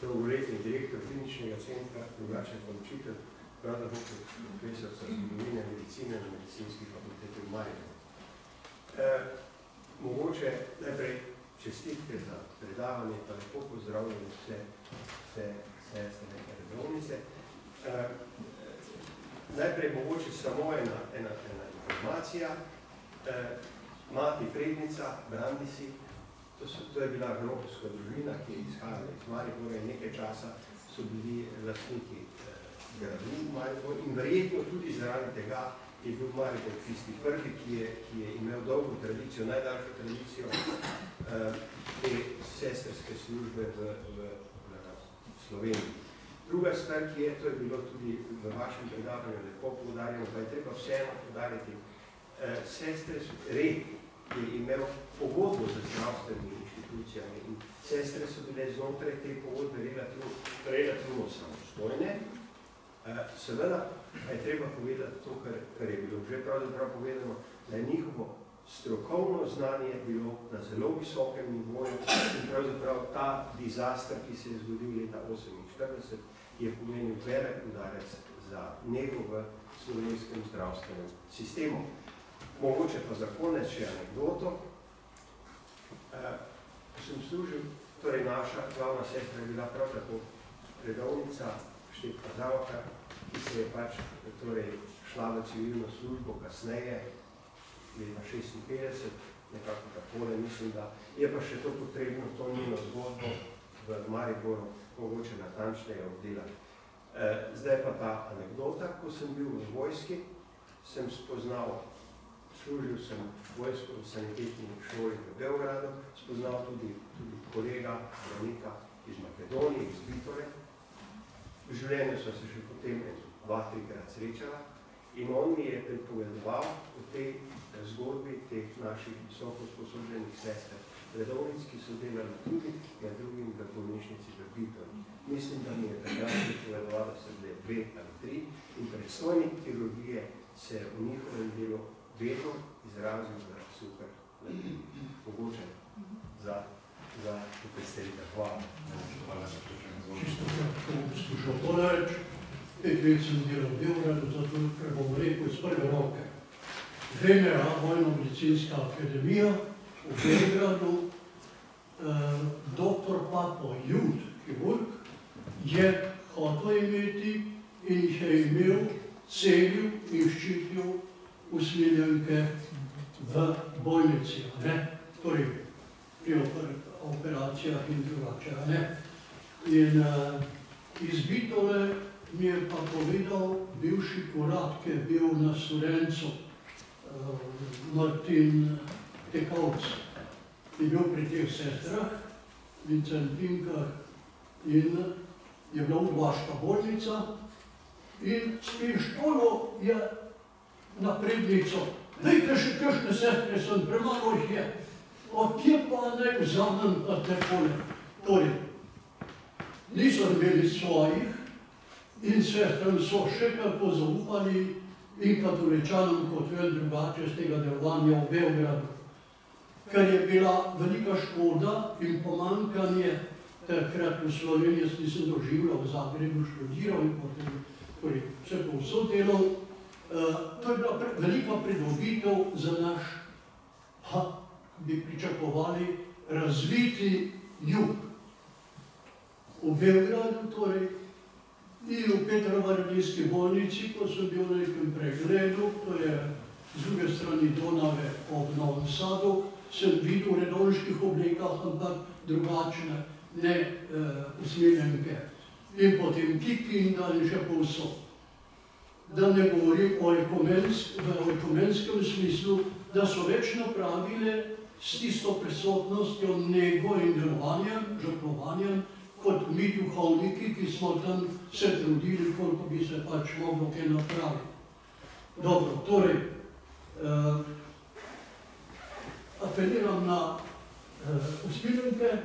[SPEAKER 4] dolgoletni direktor kliničnega centra, drugače pa učitelj, prav tako profesor za zgodovine medicine na medicinski fakulteti v Mariboru. Mogoče najprej čestitke za predavanje, pa lepo pozdravljam vse sestre redovnice. Najprej mogoče samo ena informacija. Mati Prednica, Brandisi, to je bila gropovska družina, ki je izhajala iz Maribora in nekaj časa so bili lastniki gradu v Mariboru in verjetno tudi zaradi tega je bil Maribor tisti prvi, ki je imel dolgo tradicijo, najdaljšo tradicijo te sestrske službe v Sloveniji. Druga stvar, ki je, to je bilo tudi v vašem predavanju lepo poudarjeno, pa je treba vseeno poudarjati, sestre so reki je imel pogodbo z zdravstvenimi inštitucijami in sestre so bile znotraj te pogodbe relativno samostojne. Seveda je treba povedati to, kar je bilo že pravzaprav povedano, da je njihovo strokovno znanje bilo na zelo visokem nivoju in pravzaprav ta dizaster, ki se je zgodil leta 1948, je pomenil velik udarec za nego v slovenskem zdravstvenem sistemu. Mogoče pa za konec še anekdoto. Ko sem služil, torej naša glavna sestra je bila prav tako redovnica Štefka Zavka, ki se je pač šla v civilno službo kasneje, leta 56, nekako takole, mislim, da je pa še to potrebno, to njeno zgodbo v Mariboru mogoče natančneje obdelati. Zdaj pa ta anekdota, ko sem bil v vojski, sem spoznal, služil sem vojsko v sanitetni šoli v Beogradu, spoznal tudi kolega, zdravnika iz Makedonije, iz Vitore. V življenju so se še potem 2-3krat srečala in on mi je pripovedoval o tej zgodbi teh naših visoko usposobljenih sester, redovnic, ki so delali tudi med drugim v bolnišnici v Vitori. Mislim, da mi je takrat pripovedoval, da so bile 2 ali 3 in predstojnik kirurgije se je v njihovem delu vedno izrazil za super mogoče za popestritev. Hvala.
[SPEAKER 1] Hvala za vprašanje.
[SPEAKER 5] Čisto kratko skušal tole reči. 5 let sem delal v Beogradu, zato ker bom rekel iz prve roke. VMA, Vojno-medicinska akademija v Beogradu, dr. Papo Jud, kirurg, je hotel imeti in jih je imel, celil in ščitil usmiljenke v bolnici, torej pri operacijah in drugače. In iz Vitole mi je pa povedal bivši kurat, ki je bil na Studencu, Martin Tekavc, je bil pri teh sestrah, Vincentinkah in je bila udvaška bolnica in s pištolo je na prednico. Dajte še kakšne sestre, sem premalo jih je. Odkje pa ne vzamem pa takole? Torej, niso imeli svojih in sestram so še kako zaupali in katoličanom kot vem drugače z tega delovanja v Beogradu. Ker je bila velika škoda in pomankanje takrat v Sloveniji, jaz nisem doživljal v Zagrebu, študiral in potem vse povsod delal. To je bila velika pridobitev za naš, bi pričakovali, razviti jug. V Beogradu, torej, in v Petrovaradinski bolnici, ko sem bil na nekem pregledu, to je z druge strani Donave ob Novem Sadu, sem videl v redovniških oblekah, ampak drugačne, ne usmiljenke. In potem Kikinda in še povsod. Da ne govorim o ekumenskem smislu, da so več napravile s tisto prisotnostjo, nego in delovanjem, žrtvovanjem, kot mi duhovniki, ki smo tam se trudili, koliko bi se pač moglo kaj napraviti. Dobro, torej, apeliram na usmiljenke.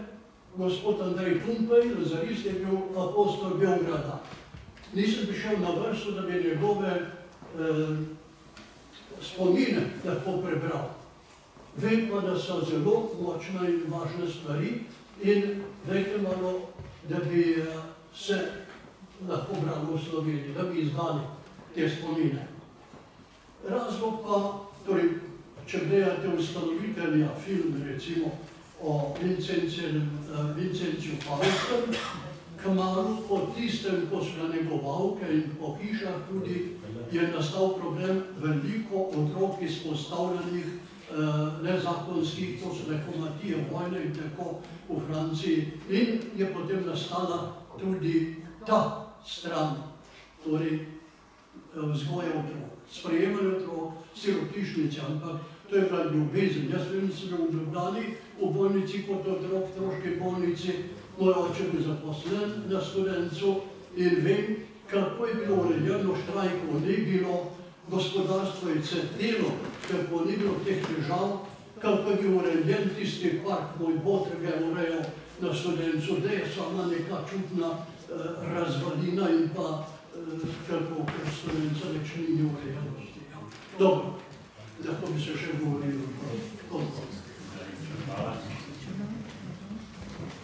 [SPEAKER 5] Gospod Andrej Tumpej, lazarist, je bil apostol Beograda. Nisem prišel na vrsto, da bi njegove spomine lahko prebral. Vem pa, da so zelo močne in važne stvari in dajte malo, da bi se lahko bralo v Sloveniji, da bi izdali te spomine. Razlog pa, torej, če gledate ustanovitelja film, recimo, o Vincenciju Faustem, kmalu po tistem, ko so ga negovalke in po hišah tudi, je nastal problem veliko otrok izpostavljenih nezakonskih, to so nekomatije vojne in tako v Franciji. In je potem nastala tudi ta stran, torej vzgoja otrok, sprejemanje otrok, sirotišnice, ampak to je bila ljubezen. Jaz vem, da sem bil v Ljubljani, v bolnici kot otrok, v Troški bolnici, moj oče bil zaposlen na Studencu in vem, kako je bilo urejeno, štrajkov ni bilo, gospodarstvo je cvetelo, kako ni bilo teh težav, kako je urejen tisti park, moj botr ga je urejal na Studencu D, sama neka čudna razvalina in pa kako Studenca več ni urejenosti. Dobro, lahko bi se še govorilo.
[SPEAKER 1] Hvala.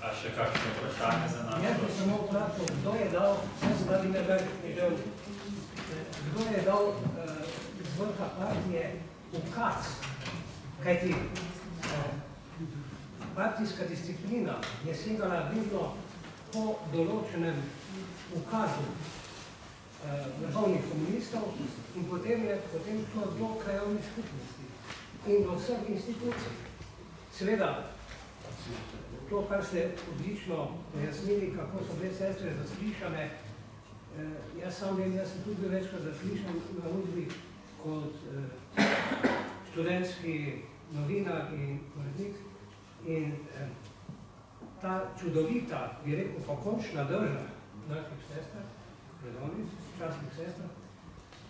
[SPEAKER 1] A še kakšno vprašanje za nas?
[SPEAKER 6] Jaz bi samo kratko, kdo je dal, kdo je dal z vrha partije ukaz, kajti partijska disciplina je segala vedno po določenem ukazu vrhovnih komunistov in potem šlo do krajovnih skupnosti in do vseh institucij. Seveda, to, kar ste odlično pojasnili, kako so bile sestre zaslišane, jaz sam vem, jaz sem tudi večkrat zaslišan na Udbi kot študentski novinar in urednik in ta čudovita, bi rekel, pokončna drža naših sester, redovnih, častnih sester,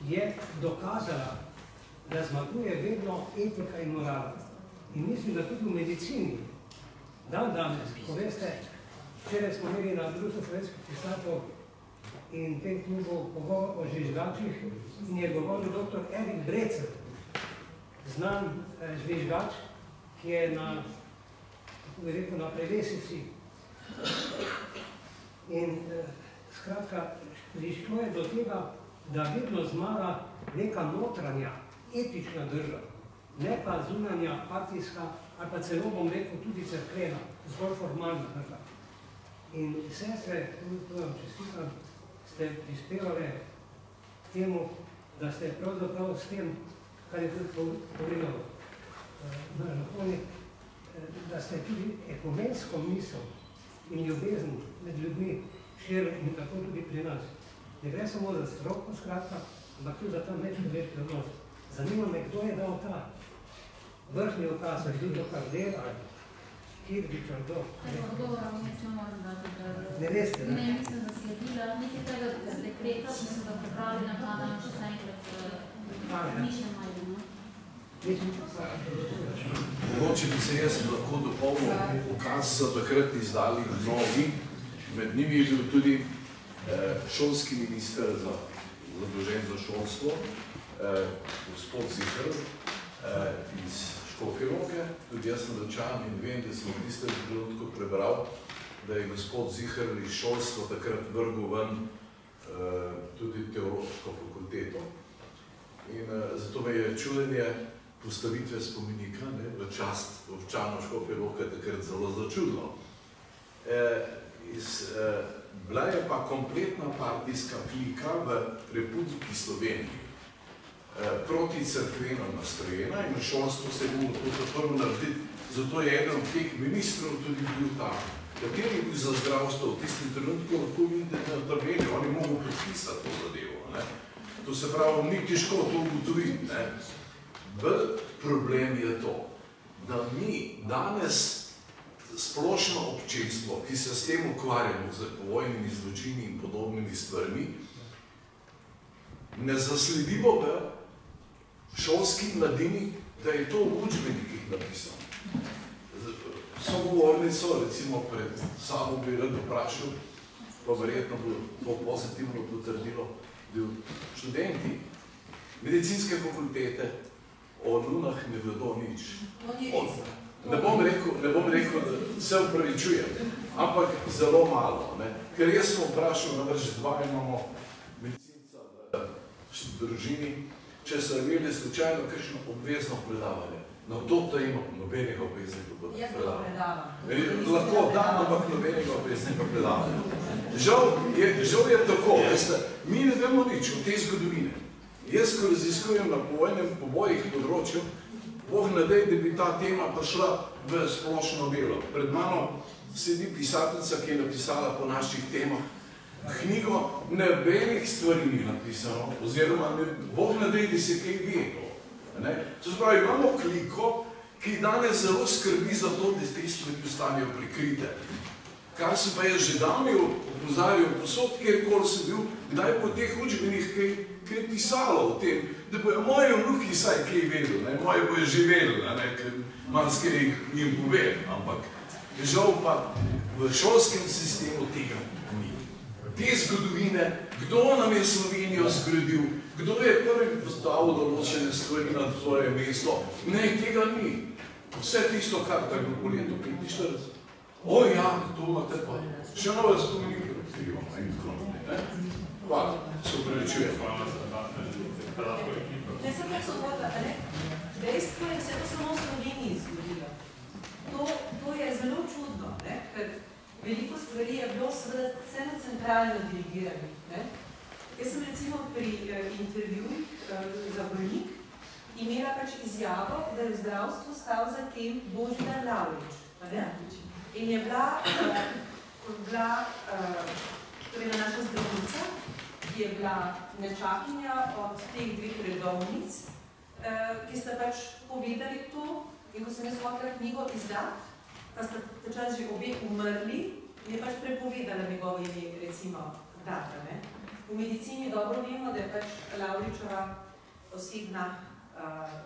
[SPEAKER 6] je dokazala, da zmaguje vedno etika in morala. In mislim, da tudi v medicini, danes, ko veste, včeraj smo imeli na Društvu slovenskih pisateljev in tem klubu pogovor o žvižgačih in je govoril dr. Erik Brecelj, znan žvižgač, ki je na, kako bi rekel, na prevesici. In skratka, prišlo je do tega, da vedno zmaga neka notranja, etična drža, ne pa zunanja, partijska, ali pa celo bom rekel tudi cerkvena, zgolj formalna drža. In sestre, tudi vam čestitam, ste prispevali temu, da ste pravzaprav s tem, kar je tudi povedal naš zahodnik, da ste tudi ekumensko misel in ljubezen med ljudmi širili in tako tudi pri nas. Ne gre samo za stroko, skratka, ampak tudi za ta medčloveški odnos. Zanima me, kdo je dal ta vrhni ukaz, ali tudi Karder, ali Kirgič, ali kdo?
[SPEAKER 2] Odgovora vam ne moram dati, da...
[SPEAKER 6] Ne veste, ne?
[SPEAKER 2] Ne, mislim, da sledila nekaj tega dekreta, ki so ga pripravili na plana, še se enkrat mišljen malo, no?
[SPEAKER 7] Mogoče bi se jaz lahko dopolnil, ukaz so takrat izdali mnogi, med njimi je bil tudi šolski minister zadolžen za šolstvo, gospod Ziher iz Škofje Loke. Tudi jaz sem Dočan in vem, da sem v tistem trenutku prebral, da je gospod Ziher iz šolstva takrat vrgel ven tudi teološko fakulteto. In zato me je čudenje postavitve spomenika v čast občanov Škofje Loke takrat zelo začudilo. Bila je pa kompletna partijska klika v Republiki Sloveniji proti cerkveno nastrojena in v šolstvu se je bilo to prvo narediti. Zato je eden od teh ministrov tudi bil tak, kateri je bil za zdravstvo v tistem trenutku, lahko vidite na tabeli, on je mogel podpisati to zadevo. To se pravi, ni težko to ugotoviti. Problem je to, da mi danes splošno občinstvo, ki se s tem ukvarjamo z vojnimi zločini in podobnimi stvarmi, ne zasledimo v šolski mladini, da je to v učbenikih napisano. Sogovornico, recimo pred sabo bi rad vprašal, pa verjetno bo to pozitivno potrdilo, da študenti medicinske fakultete o lunah ne vedo nič. Ne bom rekel, da se upravičujem, ampak zelo malo. Ker jaz sem vprašal, namreč dva imamo medicinca v družini, če so imeli slučajno kakšno obvezno predavanje. No, to imam nobenega obveznega predavanja. Lahko dam, ampak nobenega obveznega predavanja. Žal je tako, mi ne vemo nič o tej zgodovine. Jaz, ko raziskujem na povojnih področju, Bog nadej, da bi ta tema prišla v splošno delo. Pred mano sedi pisateljica, ki je napisala po naših temah knjigo, nobenih stvari ni napisano, oziroma Bog nadej, da se kaj ve to. To se pravi, imamo kliko, ki danes zelo skrbi za to, da te stvari ostanejo prikrite. Kar se pa je že davno opozarjal, posod, kjerkoli sem bil, kdaj po teh učbenih kaj pisalo o tem, da bojo moji vnuki saj kaj vedeli, moji bojo živeli, ker marsikaj jim pove, ampak žal pa v šolskem sistemu tega ni. Te zgodovine, kdo nam je Slovenijo zgradil, kdo je prvi postavil določene stvari na svoje mesto, ne, tega ni. Vse tisto, kar tako po letu 45. O ja, to imate pa. Še nove spomenike odkrivamo. Hvala, se upravičujem.
[SPEAKER 3] Ne, sem tako sovodila, dejstvo je, se to samo v Sloveniji zgodilo. To je zelo čudno, ker veliko stvari je bilo seveda vseeno centralno dirigiranih. Jaz sem recimo pri intervjujih za bolnik imela pač izjavo, da je v zdravstvu stal za tem Božidar Lavrič. In je bila torej naša zdravnica, ki je bila nečakinja od teh dveh redovnic, ki sta pač povedali to, in ko sem jaz hotela knjigo izdati, pa sta čas že obe umrli, je pač prepovedala njegovo ime, recimo, data. V medicini dobro vemo, da je pač Lavričeva osebna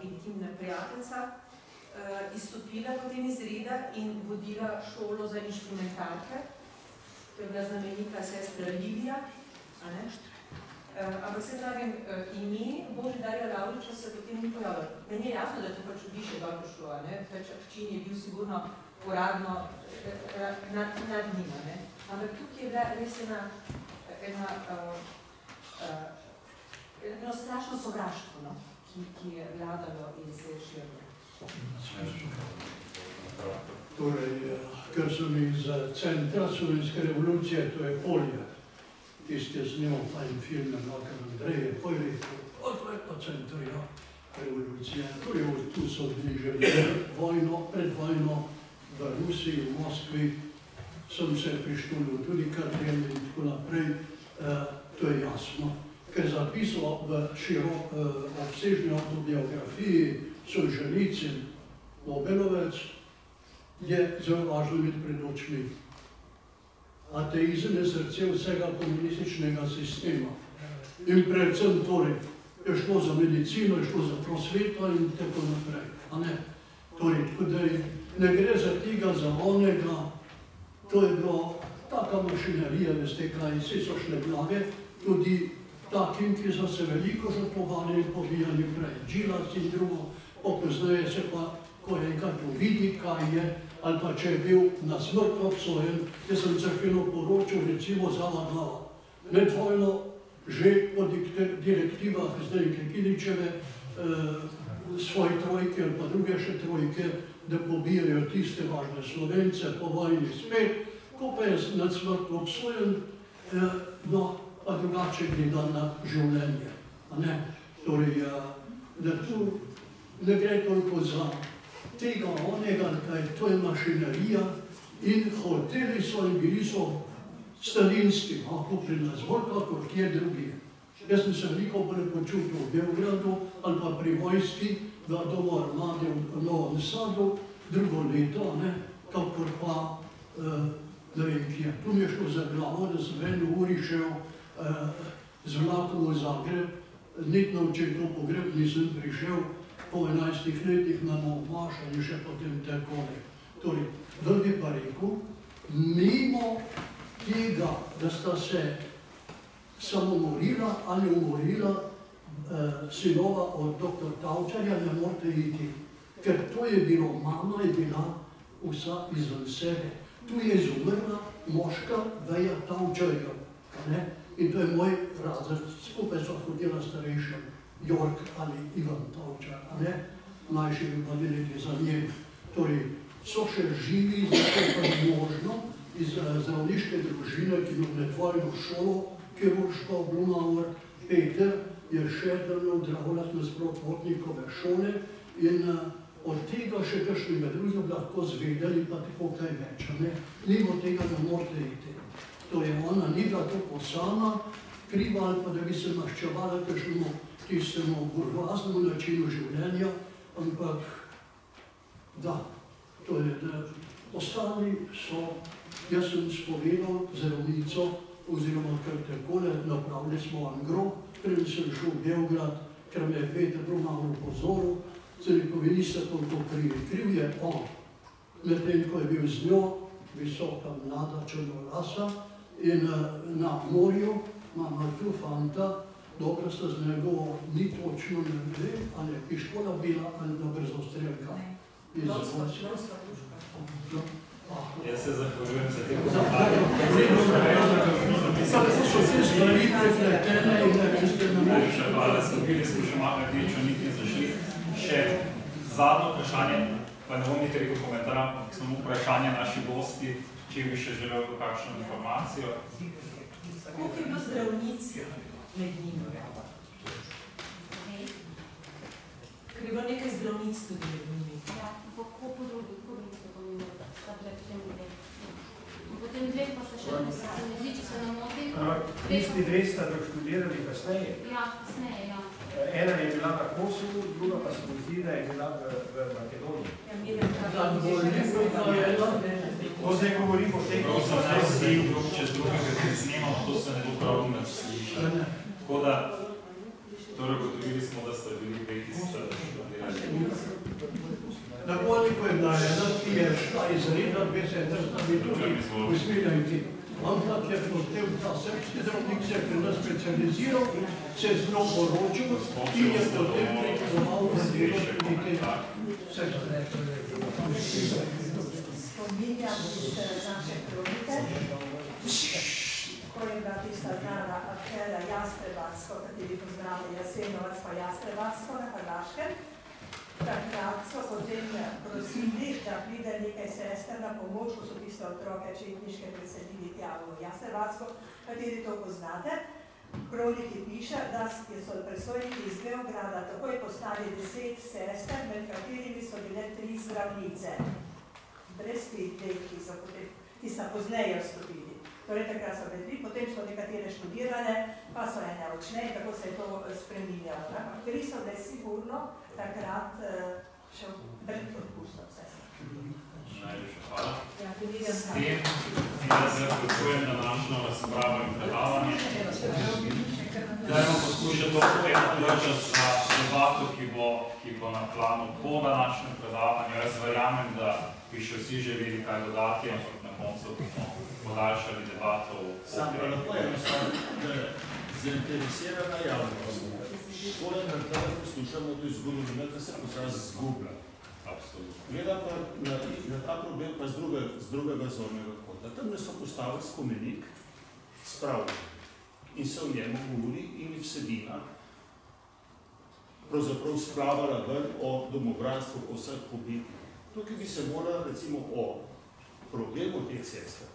[SPEAKER 3] intimna prijateljica izstopila potem iz reda in vodila šolo za inštrumentarke. To je bila znamenita sestra Livija. Ampak se pravim, ime Božidarja Lavriča se potem ni pojavilo. Meni je jasno, da je to pač više dobro šlo. Pač Akčin je bil sigurno uradno nad njima. Ampak tukaj je bila res eno strašno sovraštvo, ki je vladalo iz širno.
[SPEAKER 5] Torej, ker sem iz centra Slovenske revolucije, to je Polje, ki ste snimal fajn film, ker Andrej je poj rekel, to je pa centr revolucije. Torej, tu so bili že vojno, pred vojno v Rusiji, v Moskvi, sem se prištulil tudi Kardelj in tako naprej, to je jasno. Ker zapisal v obsežni autobiografiji Solženicin, Nobelovec, je zelo važno imeti pred očmi. Ateizem je srce vsega komunističnega sistema. In predvsem torej, je šlo za medicino, je šlo za prosveto in tako naprej. Torej, ne gre za tega, za onega, to je bilo taka mašinerija, veste kaj, vse so šle blage, tudi takim, ki so se veliko žrtvovali in pobijali prej. Džilas in drugo, popoznaje se pa, ko enkrat vidi, kaj je, ali pa če je bil na smrt obsojen, jaz sem crkveno poročil, recimo Zala glava. Med vojno, že po direktivah Zdenke Kiličeve, svoje trojke ali pa druge še trojke, da pobijajo tiste važne Slovence po vojni spet, ko pa je na smrt obsojen, pa drugače gleda na življenje. Torej, da tu ne gre toliko za tega onega, kaj to je mašinerija in hoteli so in bili so stalinski, kako pri nas, bolj kakor kje drugi. Jaz sem se veliko bolj počutil v Beogradu ali pa pri vojski, v domu armade v Novem Sadu, drugo leto, kakor pa, ne vem kje. Tu mi je šlo za glavo, da sem v eni uri šel z vlakom v Zagreb, niti na očetov pogreb nisem prišel, po 11 letih na Movaša in še potem takole. Torej, da bi pa rekel, mimo tega, da sta se samomorila ali umorila sinova od dr. Tavčarja, ne morate iti, ker to je bilo, mama je bila vsa izven sebe. Tu je izumrla moška veja Tavčarja. In to je moj razred, skupaj so hodila starejša, Jork ali Ivan Tavčar, mlajši bi pa deliti za njim. Torej, so še živi, zato pa možno iz zdravniške družine, ki je med vojno šolo, kirurško, Blumauer, Peter je še delal Dragolas nasprot Votnikove šole in od tega še kakšnega drugega lahko zvedeli, pa tako kaj več. Mimo tega ne morate iti. Torej, ona ni bila tako sama, kriva ali pa da bi se maščevala kakšnemu tistemu buržoaznemu načinu življenja, ampak da, to je, da Ostali so, jaz sem spovedal zdravnico, oziroma kar takole, napravili smo en grob, preden sem šel v Beograd, ker me je Peter malo upozoril, se rekel, vi niste toliko krivi, kriv je on. Medtem, ko je bil z njo, visoka, mlada, črnolasa, in na morju imamo tu fanta, dobro sta z njegovo, ni točno ne vem, ali je piškola bila, ali na brzostrelka.
[SPEAKER 3] Lovska puška.
[SPEAKER 1] Jaz se zahvaljujem za te komentarje. Hvala, skupili smo še malo rdečo niti zašli. Še zadnjo vprašanje, pa ne bom niti rekel komentar, ampak samo vprašanje naši gosti, če bi še želel kakšno informacijo.
[SPEAKER 3] Koliko je bilo zdravnic med njimi? Ker je bilo nekaj zdravnic tudi med njimi.
[SPEAKER 2] Ja, kako podrobi, potem dve pa se še ne zdi, če se ne motim.
[SPEAKER 4] Tisti dve sta doštudirali kasneje.
[SPEAKER 2] Ja, kasneje, ja.
[SPEAKER 4] Ena je bila na Kosovu, druga pa se mi zdi, da je bila v Makedoniji. To zdaj govorimo o tem,
[SPEAKER 1] ko se ne vsi drug čez drugega, ki snemamo, to se ne bo prav nič slišati. Tako da, torej gotovili smo, da sta bili dve, ki so doštudirali.
[SPEAKER 5] Na koliko je bila ena, ki je šla izreda, dve sestre sta bili tudi usmiljenki. Ampak je potem ta srpski zdravnik se pri nas specializiral, se z njo poročil in je potem prikazoval za delo tudi te sestre.
[SPEAKER 8] Spominjam se naše kronike, ko je bila tista znana afera Jastrebarsko, kateri poznamo Jasenovac pa Jastrebarsko na Hrvaškem. Takrat so potem prosili, da pride nekaj sester na pomoč, ko so tiste otroke četniške preselili tja v Jastrebarsko, kateri to poznate. V kroniki piše, da so predstojniki iz Beograda takoj postali 10 sester, med katerimi so bile 3 zdravnice. Brez teh dveh, ki so potem tista pozneje vstopili. Torej takrat so bile 3, potem so nekatere študirale, pa so ene očne in tako se je to spreminjalo. Ampak 3 so bile sigurno takrat še pred odpustom sester.
[SPEAKER 1] Najlepša hvala. S tem jaz zaključujem današnjo razpravo in predavanje. Dajmo poskušati to potem držati za debato, ki bo na planu po današnjem predavanju. Jaz verjamem, da bi še vsi želeli kaj dodati, ampak na koncu bomo podaljšali debato o
[SPEAKER 9] Sam pa lahko enostavno, da zainteresirana javnost. Poleg na tega poslušamo tudi zgodovino, da se počasi zgublja. Gleda pa na ta problem pa z drugega zornega kota. Tam so postavili spomenik spravljen in se o njemu govori in vsebina pravzaprav spravila ven o domobranstvu, o vseh pobitih. Tukaj bi se morala recimo o problemu teh sester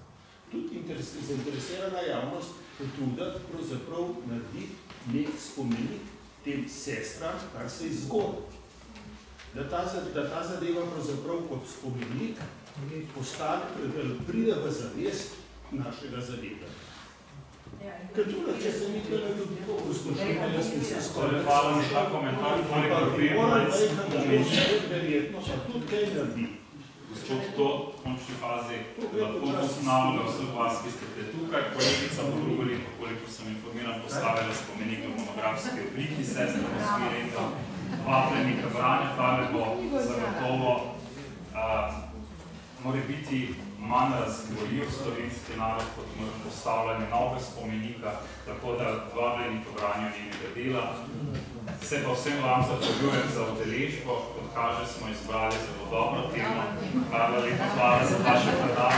[SPEAKER 9] tudi zainteresirana javnost potruditi pravzaprav narediti nek spomenik tem sestram, kar se je zgodilo. Da ta zadeva pravzaprav kot spomenik pride v zavest našega zavedanja. Ker tudi, če se mi tukaj tudi to poslušamo, jaz mislim skoraj.
[SPEAKER 1] Hvala mi ta komentar, koliko vem,
[SPEAKER 9] verjetno pa tudi kaj naredi.
[SPEAKER 1] Gospod, to v končni fazi lahko posnavlja vseh vas, ki ste tukaj. Kolegica bo drugo leto, koliko sem informiran, postavila spomenik v monografski obliki, sestra v smirenju vabljenika Branja. Tale bo zagotovo mora biti manj razgoril slovenski narod kot postavljanje novega spomenika, tako da vabljenika Branja njenega dela. Se pa vsem vam zahvaljujem za udeležbo, kot kaže smo izbrali zelo dobro temo. Hvala lepa, hvala za vaše predavanje.